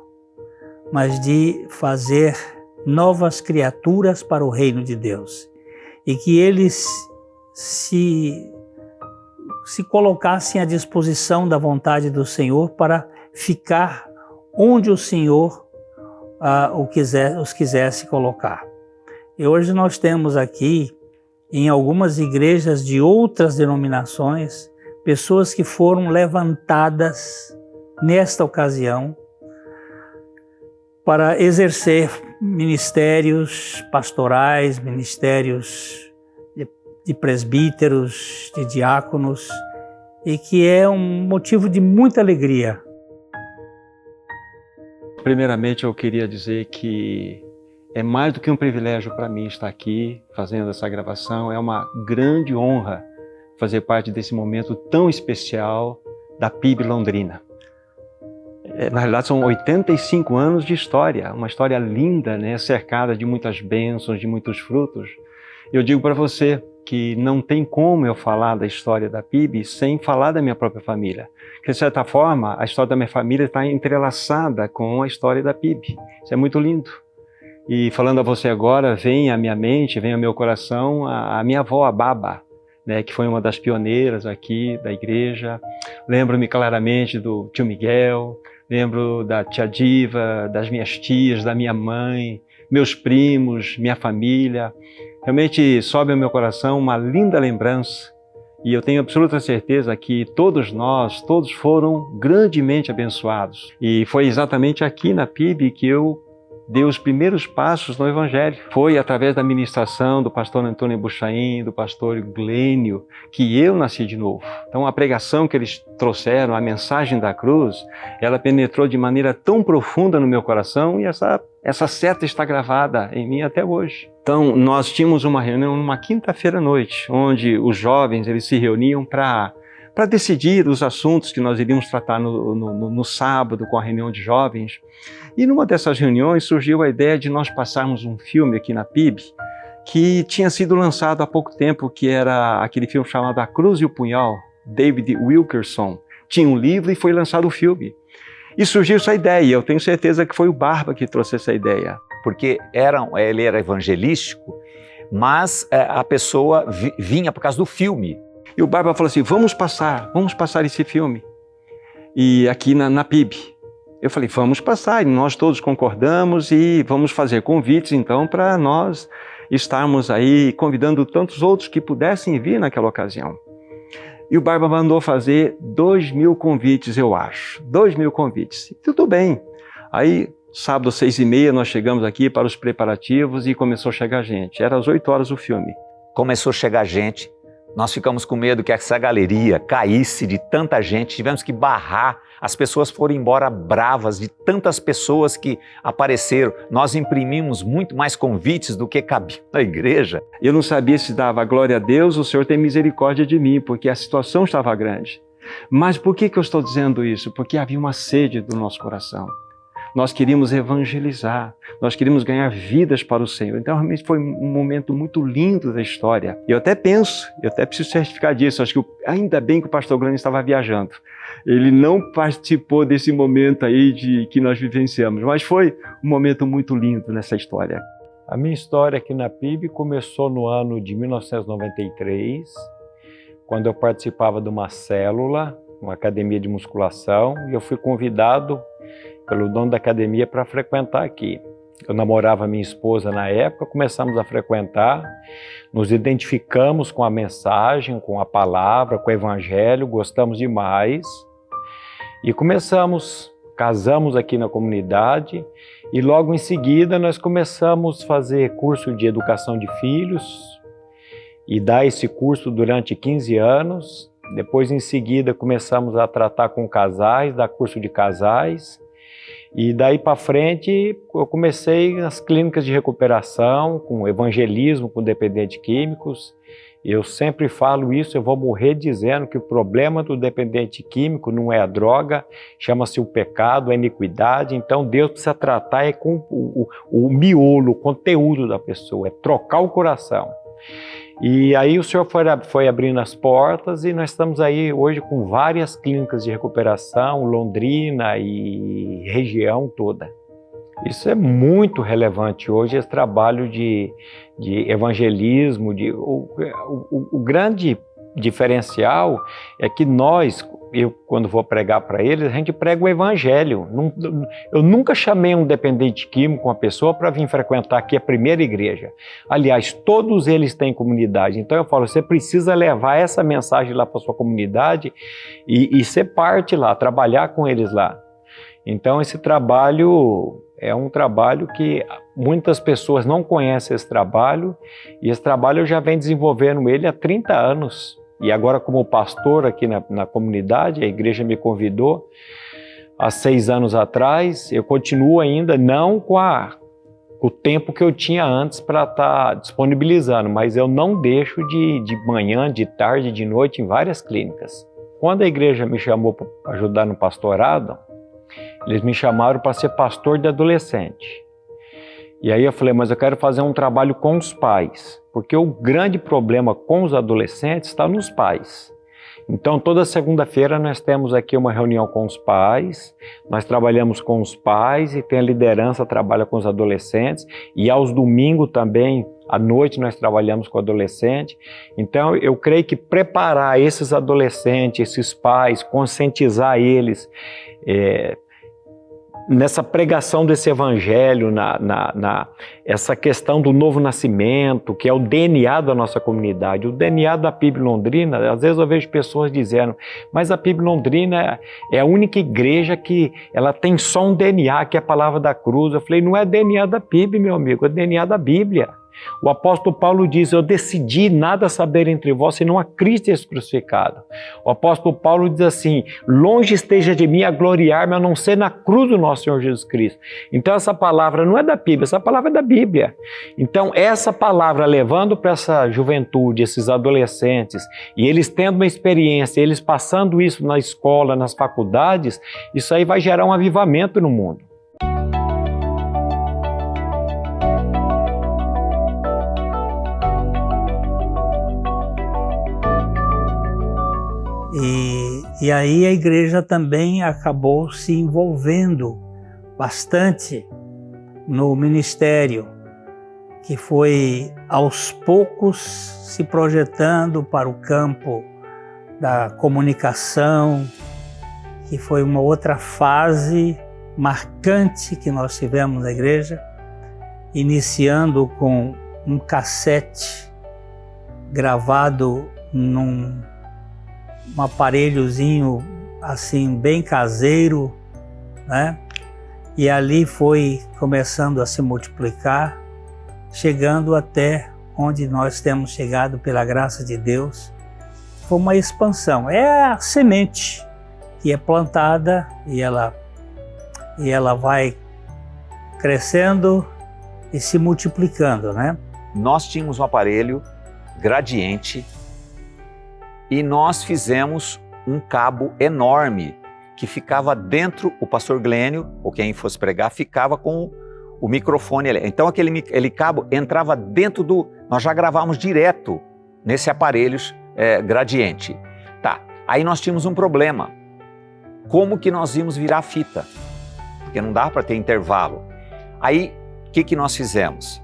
mas de fazer novas criaturas para o reino de Deus, e que eles se colocassem à disposição da vontade do Senhor para ficar onde o Senhor os quisesse colocar. E hoje nós temos aqui, em algumas igrejas de outras denominações, pessoas que foram levantadas nesta ocasião para exercer ministérios pastorais, ministérios de presbíteros, de diáconos, e que é um motivo de muita alegria. Primeiramente, eu queria dizer que é mais do que um privilégio para mim estar aqui fazendo essa gravação. É uma grande honra fazer parte desse momento tão especial da PIB Londrina. Na realidade, são 85 anos de história, uma história linda, né? Cercada de muitas bênçãos, de muitos frutos. Eu digo para você que não tem como eu falar da história da PIB sem falar da minha própria família. Porque, de certa forma, a história da minha família está entrelaçada com a história da PIB. Isso é muito lindo. E falando a você agora, vem à minha mente, vem ao meu coração a minha avó, a Baba, né, que foi uma das pioneiras aqui da igreja. Lembro-me claramente do tio Miguel, lembro da tia Diva, das minhas tias, da minha mãe, meus primos, minha família. Realmente sobe ao meu coração uma linda lembrança, e eu tenho absoluta certeza que todos foram grandemente abençoados. E foi exatamente aqui na PIB que eu deu os primeiros passos no Evangelho. Foi através da ministração do pastor Antônio Buchaim, do pastor Glênio, que eu nasci de novo. Então a pregação que eles trouxeram, a mensagem da cruz, ela penetrou de maneira tão profunda no meu coração e essa seta está gravada em mim até hoje. Então nós tínhamos uma reunião numa quinta-feira à noite, onde os jovens eles se reuniam para decidir os assuntos que nós iríamos tratar no sábado com a reunião de jovens. E numa dessas reuniões surgiu a ideia de nós passarmos um filme aqui na PIB que tinha sido lançado há pouco tempo, que era aquele filme chamado A Cruz e o Punhal, David Wilkerson. Tinha um livro e foi lançado o filme. E surgiu essa ideia, eu tenho certeza que foi o Barba que trouxe essa ideia. Porque ele era evangelístico, mas a pessoa vinha por causa do filme. E o Barba falou assim, vamos passar esse filme e aqui na PIB. Eu falei, vamos passar, e nós todos concordamos e vamos fazer convites então para nós estarmos aí convidando tantos outros que pudessem vir naquela ocasião. E o Barba mandou fazer 2.000 convites, eu acho, 2.000 convites. E tudo bem. Aí, sábado às 6h30, nós chegamos aqui para os preparativos e começou a chegar gente. Era às 8 horas o filme. Começou a chegar gente. Nós ficamos com medo que essa galeria caísse de tanta gente, tivemos que barrar, as pessoas foram embora bravas de tantas pessoas que apareceram. Nós imprimimos muito mais convites do que cabia na igreja. Eu não sabia se dava glória a Deus, o Senhor tem misericórdia de mim, porque a situação estava grande. Mas por que eu estou dizendo isso? Porque havia uma sede do nosso coração. Nós queríamos evangelizar, nós queríamos ganhar vidas para o Senhor. Então, realmente foi um momento muito lindo da história. E eu até preciso certificar disso, acho que ainda bem que o pastor Glênio estava viajando. Ele não participou desse momento aí que nós vivenciamos, mas foi um momento muito lindo nessa história. A minha história aqui na PIB começou no ano de 1993, quando eu participava de uma célula, uma academia de musculação, e eu fui convidado pelo dono da academia para frequentar aqui. Eu namorava minha esposa na época, começamos a frequentar, nos identificamos com a mensagem, com a palavra, com o evangelho, gostamos demais e casamos aqui na comunidade e logo em seguida nós começamos a fazer curso de educação de filhos e dar esse curso durante 15 anos. Depois em seguida começamos a tratar com casais, dar curso de casais. E daí para frente eu comecei nas clínicas de recuperação, com evangelismo com dependentes químicos. Eu sempre falo isso, eu vou morrer dizendo que o problema do dependente químico não é a droga, chama-se o pecado, a iniquidade. Então Deus precisa tratar com o miolo, o conteúdo da pessoa, é trocar o coração. E aí o Senhor foi abrindo as portas e nós estamos aí hoje com várias clínicas de recuperação, Londrina e região toda. Isso é muito relevante hoje, esse trabalho de evangelismo. O grande diferencial é que eu quando vou pregar para eles, a gente prega o evangelho. Eu nunca chamei um dependente químico, uma pessoa, para vir frequentar aqui a primeira igreja. Aliás, todos eles têm comunidade. Então eu falo, você precisa levar essa mensagem lá para sua comunidade e ser parte lá, trabalhar com eles lá. Então esse trabalho é um trabalho que muitas pessoas não conhecem esse trabalho, e esse trabalho eu já venho desenvolvendo ele há 30 anos. E agora como pastor aqui na comunidade, a igreja me convidou há 6 anos atrás, eu continuo ainda não com o tempo que eu tinha antes para estar disponibilizando, mas eu não deixo de manhã, de tarde, de noite em várias clínicas. Quando a igreja me chamou para ajudar no pastorado, eles me chamaram para ser pastor de adolescente. E aí eu falei, mas eu quero fazer um trabalho com os pais, porque o grande problema com os adolescentes está nos pais. Então toda segunda-feira nós temos aqui uma reunião com os pais, nós trabalhamos com os pais e tem a liderança, trabalha com os adolescentes, e aos domingos também, à noite, nós trabalhamos com adolescente. Então eu creio que preparar esses adolescentes, esses pais, conscientizar eles, nessa pregação desse evangelho, essa questão do novo nascimento, que é o DNA da nossa comunidade, o DNA da PIB Londrina. Às vezes eu vejo pessoas dizendo, mas a PIB Londrina é a única igreja que ela tem só um DNA, que é a palavra da cruz. Eu falei, não é DNA da PIB, meu amigo, é DNA da Bíblia. O apóstolo Paulo diz, eu decidi nada saber entre vós, senão a Cristo crucificado. O apóstolo Paulo diz assim, longe esteja de mim a gloriar-me, a não ser na cruz do nosso Senhor Jesus Cristo. Então essa palavra não é da PIB, essa palavra é da Bíblia. Então essa palavra levando para essa juventude, esses adolescentes, e eles tendo uma experiência, eles passando isso na escola, nas faculdades, isso aí vai gerar um avivamento no mundo. E aí a igreja também acabou se envolvendo bastante no ministério, que foi aos poucos se projetando para o campo da comunicação, que foi uma outra fase marcante que nós tivemos na igreja, iniciando com um cassete gravado num aparelhozinho assim bem caseiro, né? E ali foi começando a se multiplicar, chegando até onde nós temos chegado pela graça de Deus. Foi uma expansão, é a semente que é plantada e ela vai crescendo e se multiplicando, né? Nós tínhamos um aparelho gradiente e nós fizemos um cabo enorme que ficava dentro, o pastor Glênio, ou quem fosse pregar, ficava com o microfone. Então aquele cabo entrava dentro do... Nós já gravávamos direto nesse aparelho gradiente. Tá, aí nós tínhamos um problema. Como que nós íamos virar a fita? Porque não dava para ter intervalo. Aí, o que nós fizemos?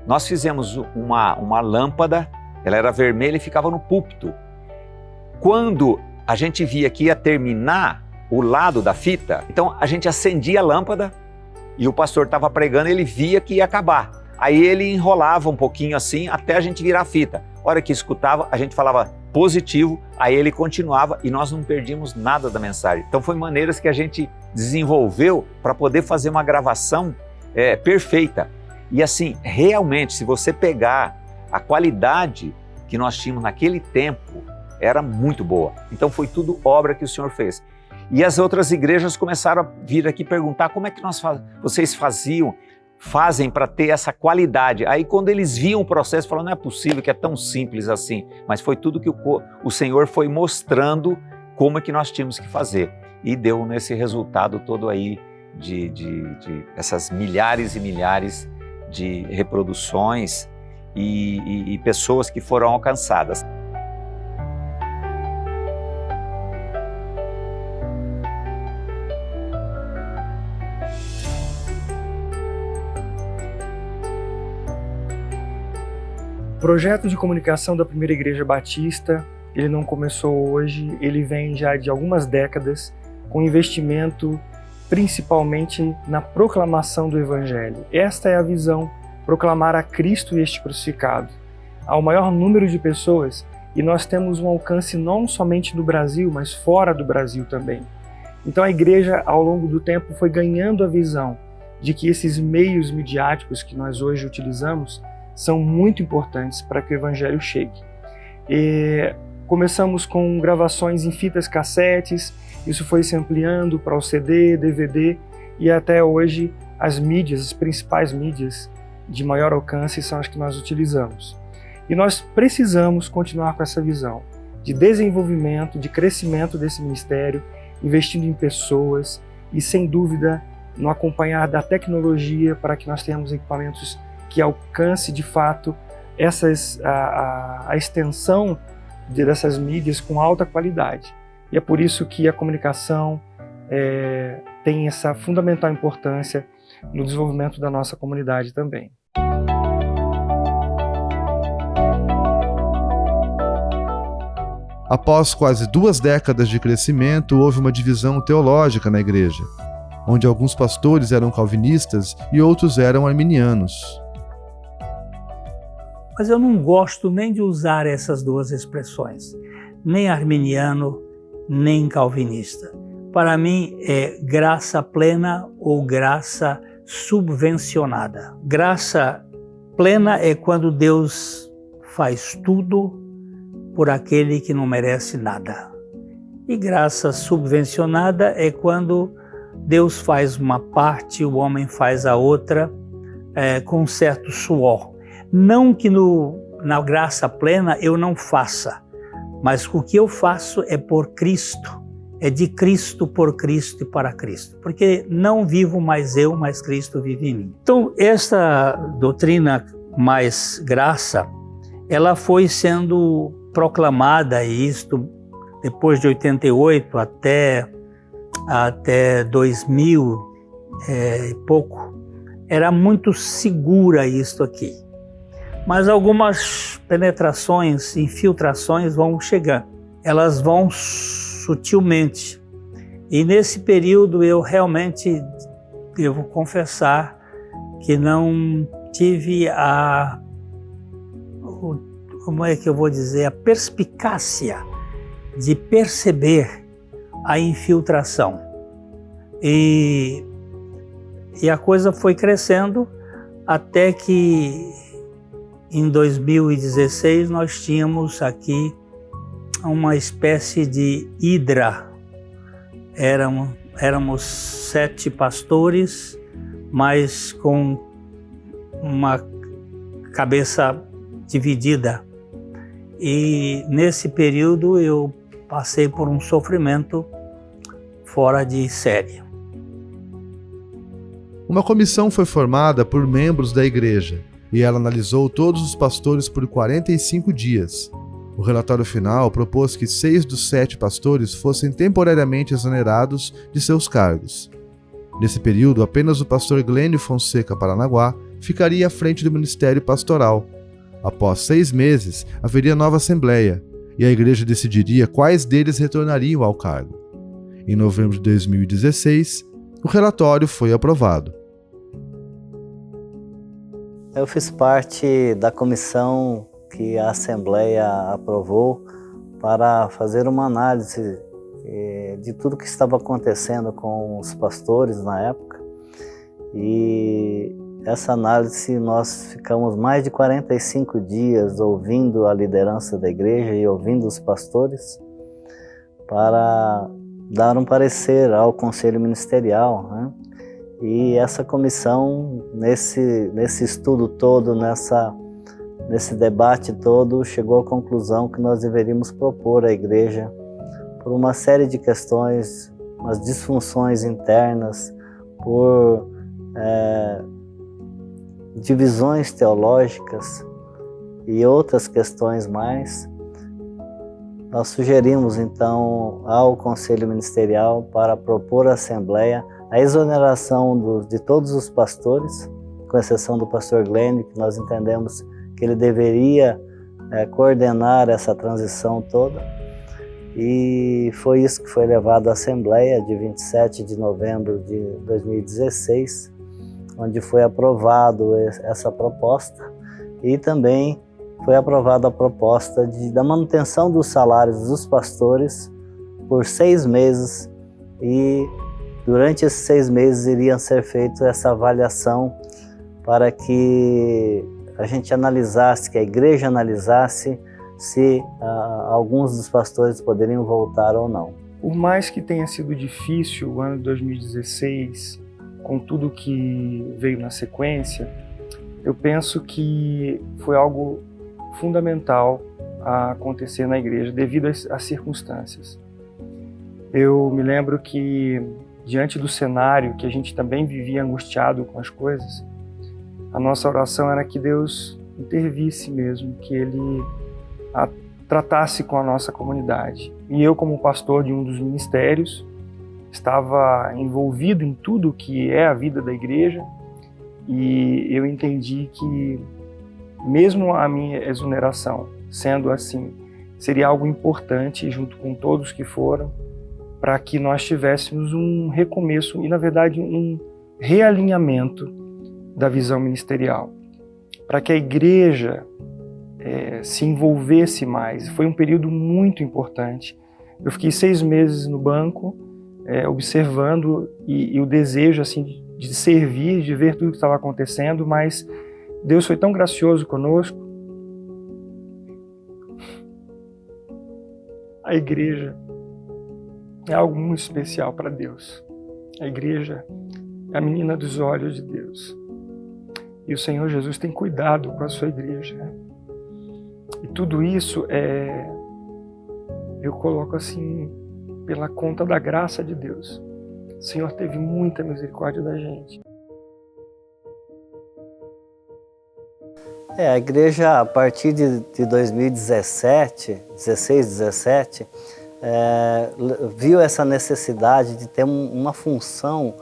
Nós fizemos uma lâmpada, ela era vermelha e ficava no púlpito. Quando a gente via que ia terminar o lado da fita, então a gente acendia a lâmpada e o pastor estava pregando, ele via que ia acabar. Aí ele enrolava um pouquinho assim até a gente virar a fita. A hora que escutava, a gente falava positivo, aí ele continuava e nós não perdíamos nada da mensagem. Então foi maneiras que a gente desenvolveu para poder fazer uma gravação perfeita. E assim, realmente, se você pegar a qualidade que nós tínhamos naquele tempo, era muito boa. Então foi tudo obra que o Senhor fez. E as outras igrejas começaram a vir aqui perguntar como é que vocês fazem para ter essa qualidade. Aí quando eles viam o processo, falaram, não é possível que é tão simples assim. Mas foi tudo que o Senhor foi mostrando como é que nós tínhamos que fazer. E deu nesse resultado todo aí de essas milhares e milhares de reproduções e pessoas que foram alcançadas. O projeto de comunicação da Primeira Igreja Batista, ele não começou hoje, ele vem já de algumas décadas, com investimento principalmente na proclamação do Evangelho. Esta é a visão, proclamar a Cristo e este crucificado ao maior número de pessoas, e nós temos um alcance não somente no Brasil, mas fora do Brasil também. Então a igreja, ao longo do tempo, foi ganhando a visão de que esses meios midiáticos que nós hoje utilizamos são muito importantes para que o Evangelho chegue. Começamos com gravações em fitas cassetes, isso foi se ampliando para o CD, DVD, e até hoje as principais mídias de maior alcance são as que nós utilizamos. E nós precisamos continuar com essa visão de desenvolvimento, de crescimento desse ministério, investindo em pessoas e, sem dúvida, no acompanhar da tecnologia para que nós tenhamos equipamentos que alcance de fato a extensão dessas mídias com alta qualidade. E é por isso que a comunicação tem essa fundamental importância no desenvolvimento da nossa comunidade também. Após quase 2 décadas de crescimento, houve uma divisão teológica na igreja. onde alguns pastores eram calvinistas e outros eram arminianos. Mas eu não gosto nem de usar essas duas expressões, nem arminiano, nem calvinista. Para mim é graça plena ou graça subvencionada. Graça plena é quando Deus faz tudo por aquele que não merece nada. E graça subvencionada é quando Deus faz uma parte, o homem faz a outra, com um certo suor. Não que na graça plena eu não faça, mas o que eu faço é por Cristo, é de Cristo, por Cristo e para Cristo. Porque não vivo mais eu, mas Cristo vive em mim. Então, essa doutrina mais graça, ela foi sendo proclamada, e isto depois de 88 até 2000 e pouco, era muito segura isto aqui. Mas algumas penetrações, infiltrações vão chegando. Elas vão sutilmente. E nesse período eu realmente devo confessar que não tive como é que eu vou dizer, a perspicácia de perceber a infiltração. E a coisa foi crescendo até que em 2016 nós tínhamos aqui uma espécie de hidra. Éramos 7 pastores, mas com uma cabeça dividida. E nesse período eu passei por um sofrimento fora de série. Uma comissão foi formada por membros da igreja e ela analisou todos os pastores por 45 dias. O relatório final propôs que 6 dos 7 pastores fossem temporariamente exonerados de seus cargos. Nesse período, apenas o pastor Glênio Fonseca Paranaguá ficaria à frente do ministério pastoral. Após 6 meses, haveria nova assembleia e a igreja decidiria quais deles retornariam ao cargo. Em novembro de 2016, o relatório foi aprovado. Eu fiz parte da comissão que a Assembleia aprovou para fazer uma análise de tudo que estava acontecendo com os pastores na época. E essa análise nós ficamos mais de 45 dias ouvindo a liderança da igreja e ouvindo os pastores para dar um parecer ao conselho ministerial, né? E essa comissão, nesse estudo todo, nesse debate todo, chegou à conclusão que nós deveríamos propor à igreja, por uma série de questões, umas disfunções internas, por divisões teológicas e outras questões mais, nós sugerimos então ao Conselho Ministerial para propor à Assembleia a exoneração de todos os pastores, com exceção do pastor Glênio, que nós entendemos que ele deveria coordenar essa transição toda. E foi isso que foi levado à Assembleia de 27 de novembro de 2016, onde foi aprovado essa proposta e também foi aprovada a proposta da manutenção dos salários dos pastores por 6 meses e durante esses 6 meses iria ser feita essa avaliação para que a gente analisasse, que a igreja analisasse se alguns dos pastores poderiam voltar ou não. Por mais que tenha sido difícil o ano de 2016, com tudo que veio na sequência, eu penso que foi algo fundamental a acontecer na igreja devido às circunstâncias. Eu me lembro que, diante do cenário que a gente também vivia angustiado com as coisas, a nossa oração era que Deus intervisse mesmo, que Ele tratasse com a nossa comunidade. E eu, como pastor de um dos ministérios, estava envolvido em tudo que é a vida da igreja e eu entendi que, mesmo a minha exoneração sendo assim, seria algo importante, junto com todos que foram, para que nós tivéssemos um recomeço e, na verdade, um realinhamento da visão ministerial, para que a igreja se envolvesse mais. Foi um período muito importante. Eu fiquei 6 meses no banco, observando e o desejo assim de servir, de ver tudo que estava acontecendo, mas Deus foi tão gracioso conosco. A igreja é algo muito especial para Deus. A igreja é a menina dos olhos de Deus. E o Senhor Jesus tem cuidado com a sua igreja. E tudo isso eu coloco assim, pela conta da graça de Deus. O Senhor teve muita misericórdia da gente. A igreja, a partir de 2017, 16, 17, viu essa necessidade de ter uma função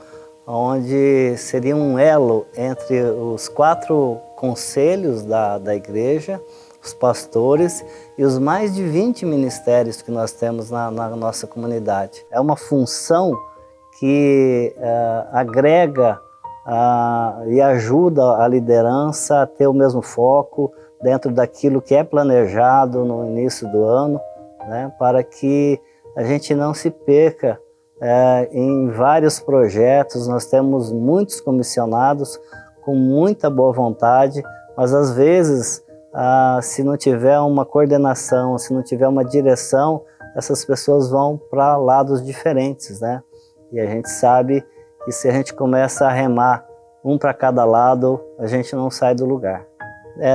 onde seria um elo entre os 4 conselhos da igreja, os pastores e os mais de 20 ministérios que nós temos na nossa comunidade. É uma função que agrega e ajuda a liderança a ter o mesmo foco dentro daquilo que é planejado no início do ano, né, para que a gente não se perca em vários projetos. Nós temos muitos comissionados com muita boa vontade, mas às vezes se não tiver uma coordenação, se não tiver uma direção, essas pessoas vão para lados diferentes, né? E a gente sabe que se a gente começa a remar um para cada lado, a gente não sai do lugar.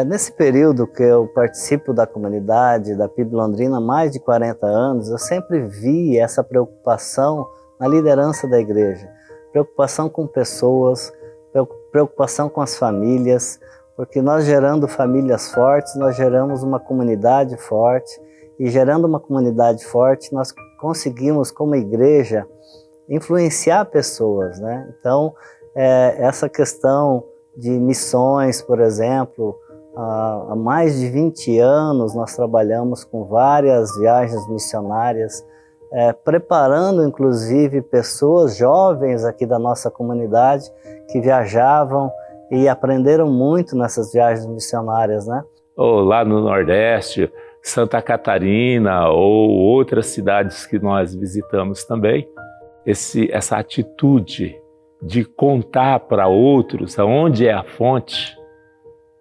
Nesse período que eu participo da comunidade, da PIB Londrina, há mais de 40 anos, eu sempre vi essa preocupação na liderança da igreja. Preocupação com pessoas, preocupação com as famílias, porque nós gerando famílias fortes, nós geramos uma comunidade forte, e gerando uma comunidade forte, nós conseguimos, como igreja, influenciar pessoas, né? Então, essa questão de missões, por exemplo, há mais de 20 anos nós trabalhamos com várias viagens missionárias, preparando inclusive pessoas jovens aqui da nossa comunidade que viajavam e aprenderam muito nessas viagens missionárias, né? Ou lá no Nordeste, Santa Catarina ou outras cidades que nós visitamos também, essa atitude de contar para outros aonde é a fonte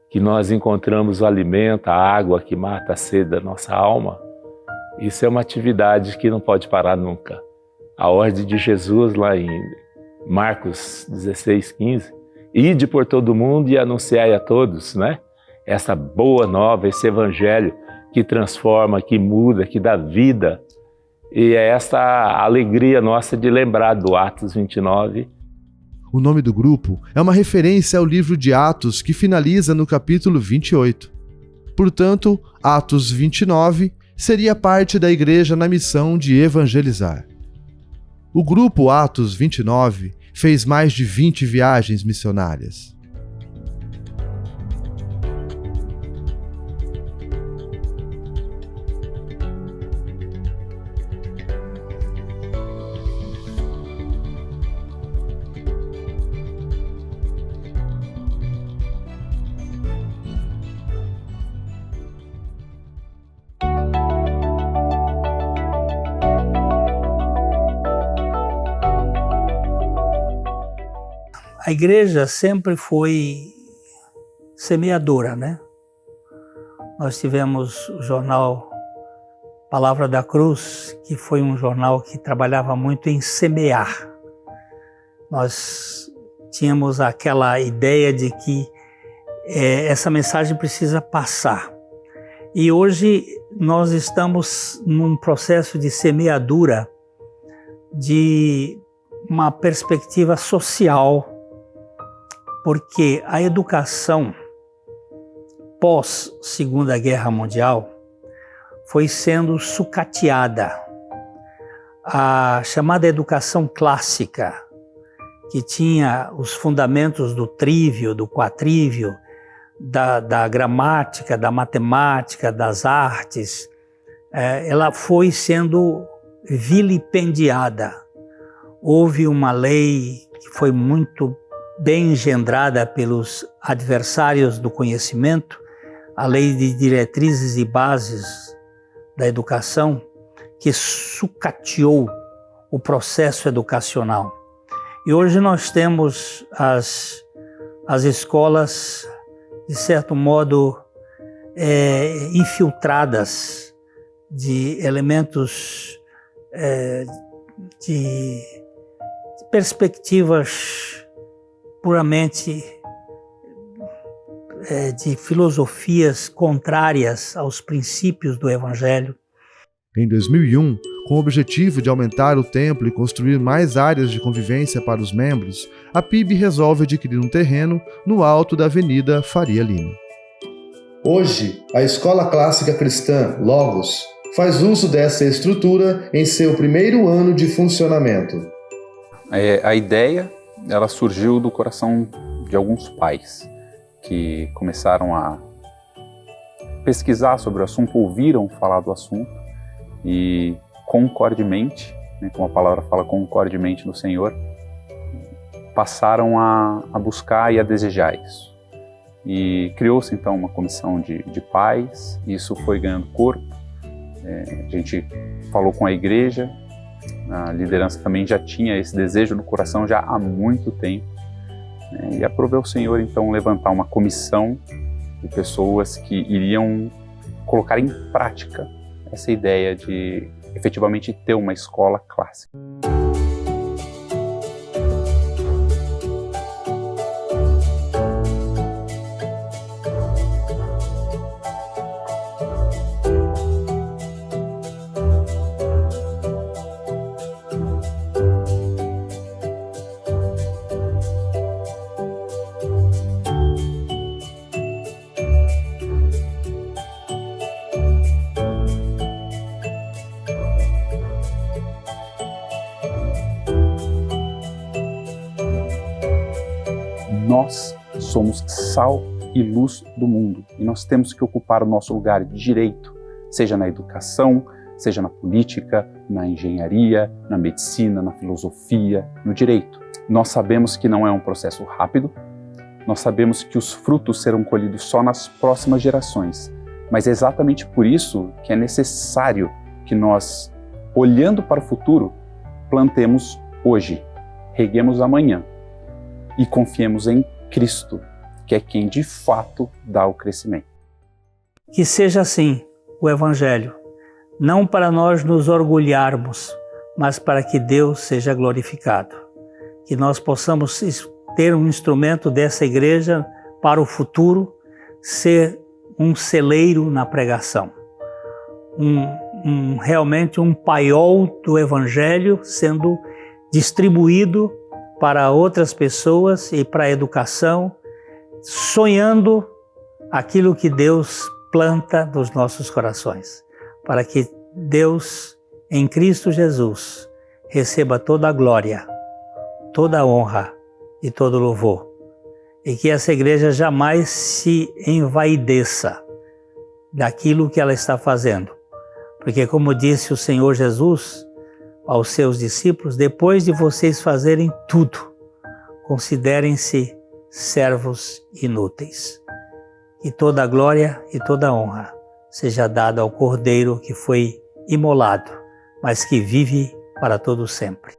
que nós encontramos o alimento, a água que mata a sede da nossa alma, isso é uma atividade que não pode parar nunca. A ordem de Jesus lá em Marcos 16:15, ide por todo mundo e anunciai a todos, né? Essa boa nova, esse evangelho que transforma, que muda, que dá vida. E é essa a alegria nossa de lembrar do Atos 29. O nome do grupo é uma referência ao livro de Atos, que finaliza no capítulo 28. Portanto, Atos 29 seria parte da igreja na missão de evangelizar. O grupo Atos 29 fez mais de 20 viagens missionárias. A igreja sempre foi semeadora, né? Nós tivemos o jornal Palavra da Cruz, que foi um jornal que trabalhava muito em semear. Nós tínhamos aquela ideia de que essa mensagem precisa passar. E hoje nós estamos num processo de semeadura de uma perspectiva social, porque a educação pós-Segunda Guerra Mundial foi sendo sucateada. A chamada educação clássica, que tinha os fundamentos do trívio, do quatrívio, da gramática, da matemática, das artes, ela foi sendo vilipendiada. Houve uma lei que foi muito bem engendrada pelos adversários do conhecimento, a Lei de Diretrizes e Bases da Educação, que sucateou o processo educacional. E hoje nós temos as escolas, de certo modo, infiltradas de elementos de perspectivas puramente de filosofias contrárias aos princípios do Evangelho. Em 2001, com o objetivo de aumentar o templo e construir mais áreas de convivência para os membros, a PIB resolve adquirir um terreno no alto da Avenida Faria Lima. Hoje, a Escola Clássica Cristã Logos faz uso dessa estrutura em seu primeiro ano de funcionamento. A ideia, ela surgiu do coração de alguns pais que começaram a pesquisar sobre o assunto, ouviram falar do assunto e concordemente, como a palavra fala, concordemente no Senhor, passaram a buscar e a desejar isso. E criou-se então uma comissão de pais, e isso foi ganhando corpo. A gente falou com a igreja, a liderança também já tinha esse desejo no coração já há muito tempo. E aprovou o Senhor então levantar uma comissão de pessoas que iriam colocar em prática essa ideia de efetivamente ter uma escola clássica. Nós somos sal e luz do mundo e nós temos que ocupar o nosso lugar de direito, seja na educação, seja na política, na engenharia, na medicina, na filosofia, no direito. Nós sabemos que não é um processo rápido, nós sabemos que os frutos serão colhidos só nas próximas gerações, mas é exatamente por isso que é necessário que nós, olhando para o futuro, plantemos hoje, reguemos amanhã e confiemos em Cristo, que é quem de fato dá o crescimento. Que seja assim o Evangelho, não para nós nos orgulharmos, mas para que Deus seja glorificado. Que nós possamos ter um instrumento dessa igreja para o futuro, ser um celeiro na pregação, realmente um paiol do Evangelho sendo distribuído para outras pessoas e para a educação, sonhando aquilo que Deus planta nos nossos corações, para que Deus, em Cristo Jesus, receba toda a glória, toda a honra e todo o louvor, e que essa igreja jamais se envaideça daquilo que ela está fazendo, porque como disse o Senhor Jesus aos seus discípulos, depois de vocês fazerem tudo, considerem-se servos inúteis. Que toda a glória e toda a honra seja dada ao Cordeiro que foi imolado, mas que vive para todo sempre.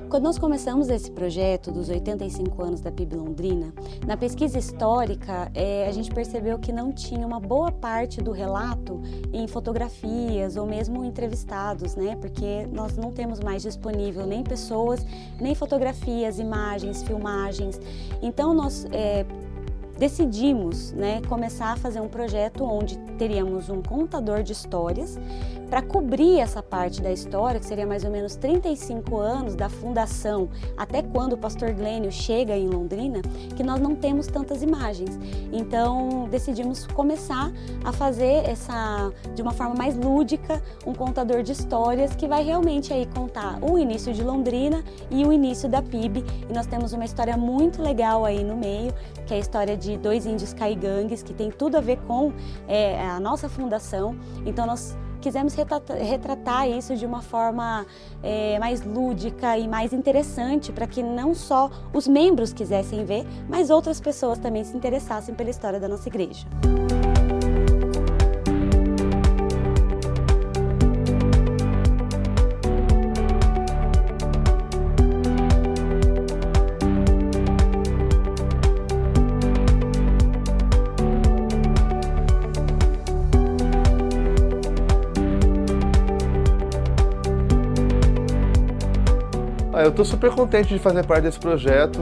Quando nós começamos esse projeto dos 85 anos da PIB Londrina, na pesquisa histórica, a gente percebeu que não tinha uma boa parte do relato em fotografias ou mesmo entrevistados, né? Porque nós não temos mais disponível nem pessoas, nem fotografias, imagens, filmagens. Então nós decidimos, né, começar a fazer um projeto onde teríamos um contador de histórias para cobrir essa parte da história, que seria mais ou menos 35 anos da fundação, até quando o pastor Glênio chega em Londrina, que nós não temos tantas imagens. Então decidimos começar a fazer de uma forma mais lúdica, um contador de histórias que vai realmente aí contar o início de Londrina e o início da PIB. E nós temos uma história muito legal aí no meio, que é a história de 2 índios caigangues, que tem tudo a ver com a nossa fundação. Então nós quisemos retratar isso de uma forma mais lúdica e mais interessante, para que não só os membros quisessem ver, mas outras pessoas também se interessassem pela história da nossa igreja. Eu estou super contente de fazer parte desse projeto.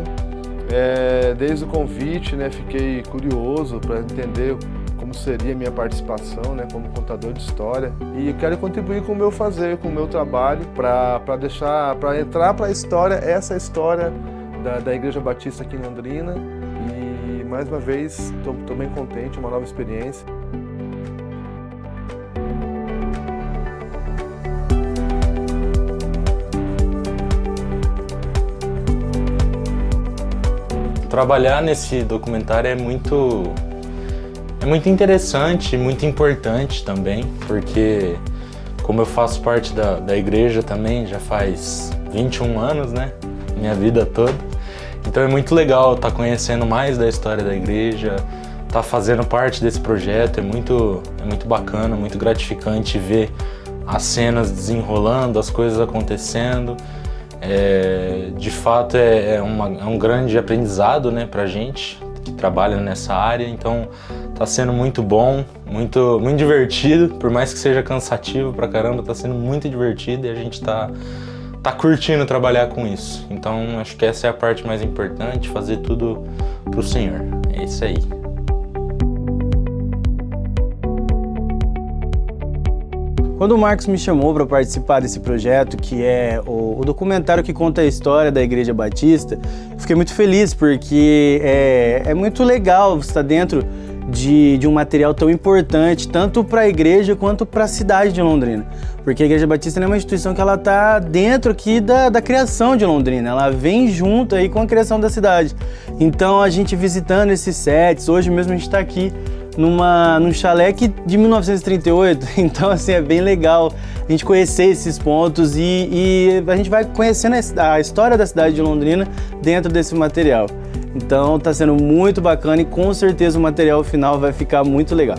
Desde o convite, né, fiquei curioso para entender como seria a minha participação, né, como contador de história. E quero contribuir com o meu fazer, com o meu trabalho, para entrar para a história, essa história da Igreja Batista aqui em Londrina. E mais uma vez estou bem contente, uma nova experiência. Trabalhar nesse documentário é muito interessante, muito importante também, porque como eu faço parte da igreja também, já faz 21 anos, né, minha vida toda, então é muito legal estar conhecendo mais da história da igreja, estar fazendo parte desse projeto, é muito bacana, muito gratificante ver as cenas desenrolando, as coisas acontecendo. De fato é um grande aprendizado, né, pra gente que trabalha nessa área, então tá sendo muito bom, muito divertido, por mais que seja cansativo pra caramba, tá sendo muito divertido e a gente tá curtindo trabalhar com isso. Então acho que essa é a parte mais importante, fazer tudo pro Senhor. É isso aí. Quando o Marcos me chamou para participar desse projeto, que é o documentário que conta a história da Igreja Batista, eu fiquei muito feliz, porque é muito legal estar dentro de um material tão importante, tanto para a igreja quanto para a cidade de Londrina. Porque a Igreja Batista é uma instituição que ela está dentro aqui da criação de Londrina, ela vem junto aí com a criação da cidade. Então a gente visitando esses sets, hoje mesmo a gente está aqui num chalé de 1938, então assim, é bem legal a gente conhecer esses pontos e a gente vai conhecendo a história da cidade de Londrina dentro desse material. Então está sendo muito bacana e com certeza o material final vai ficar muito legal.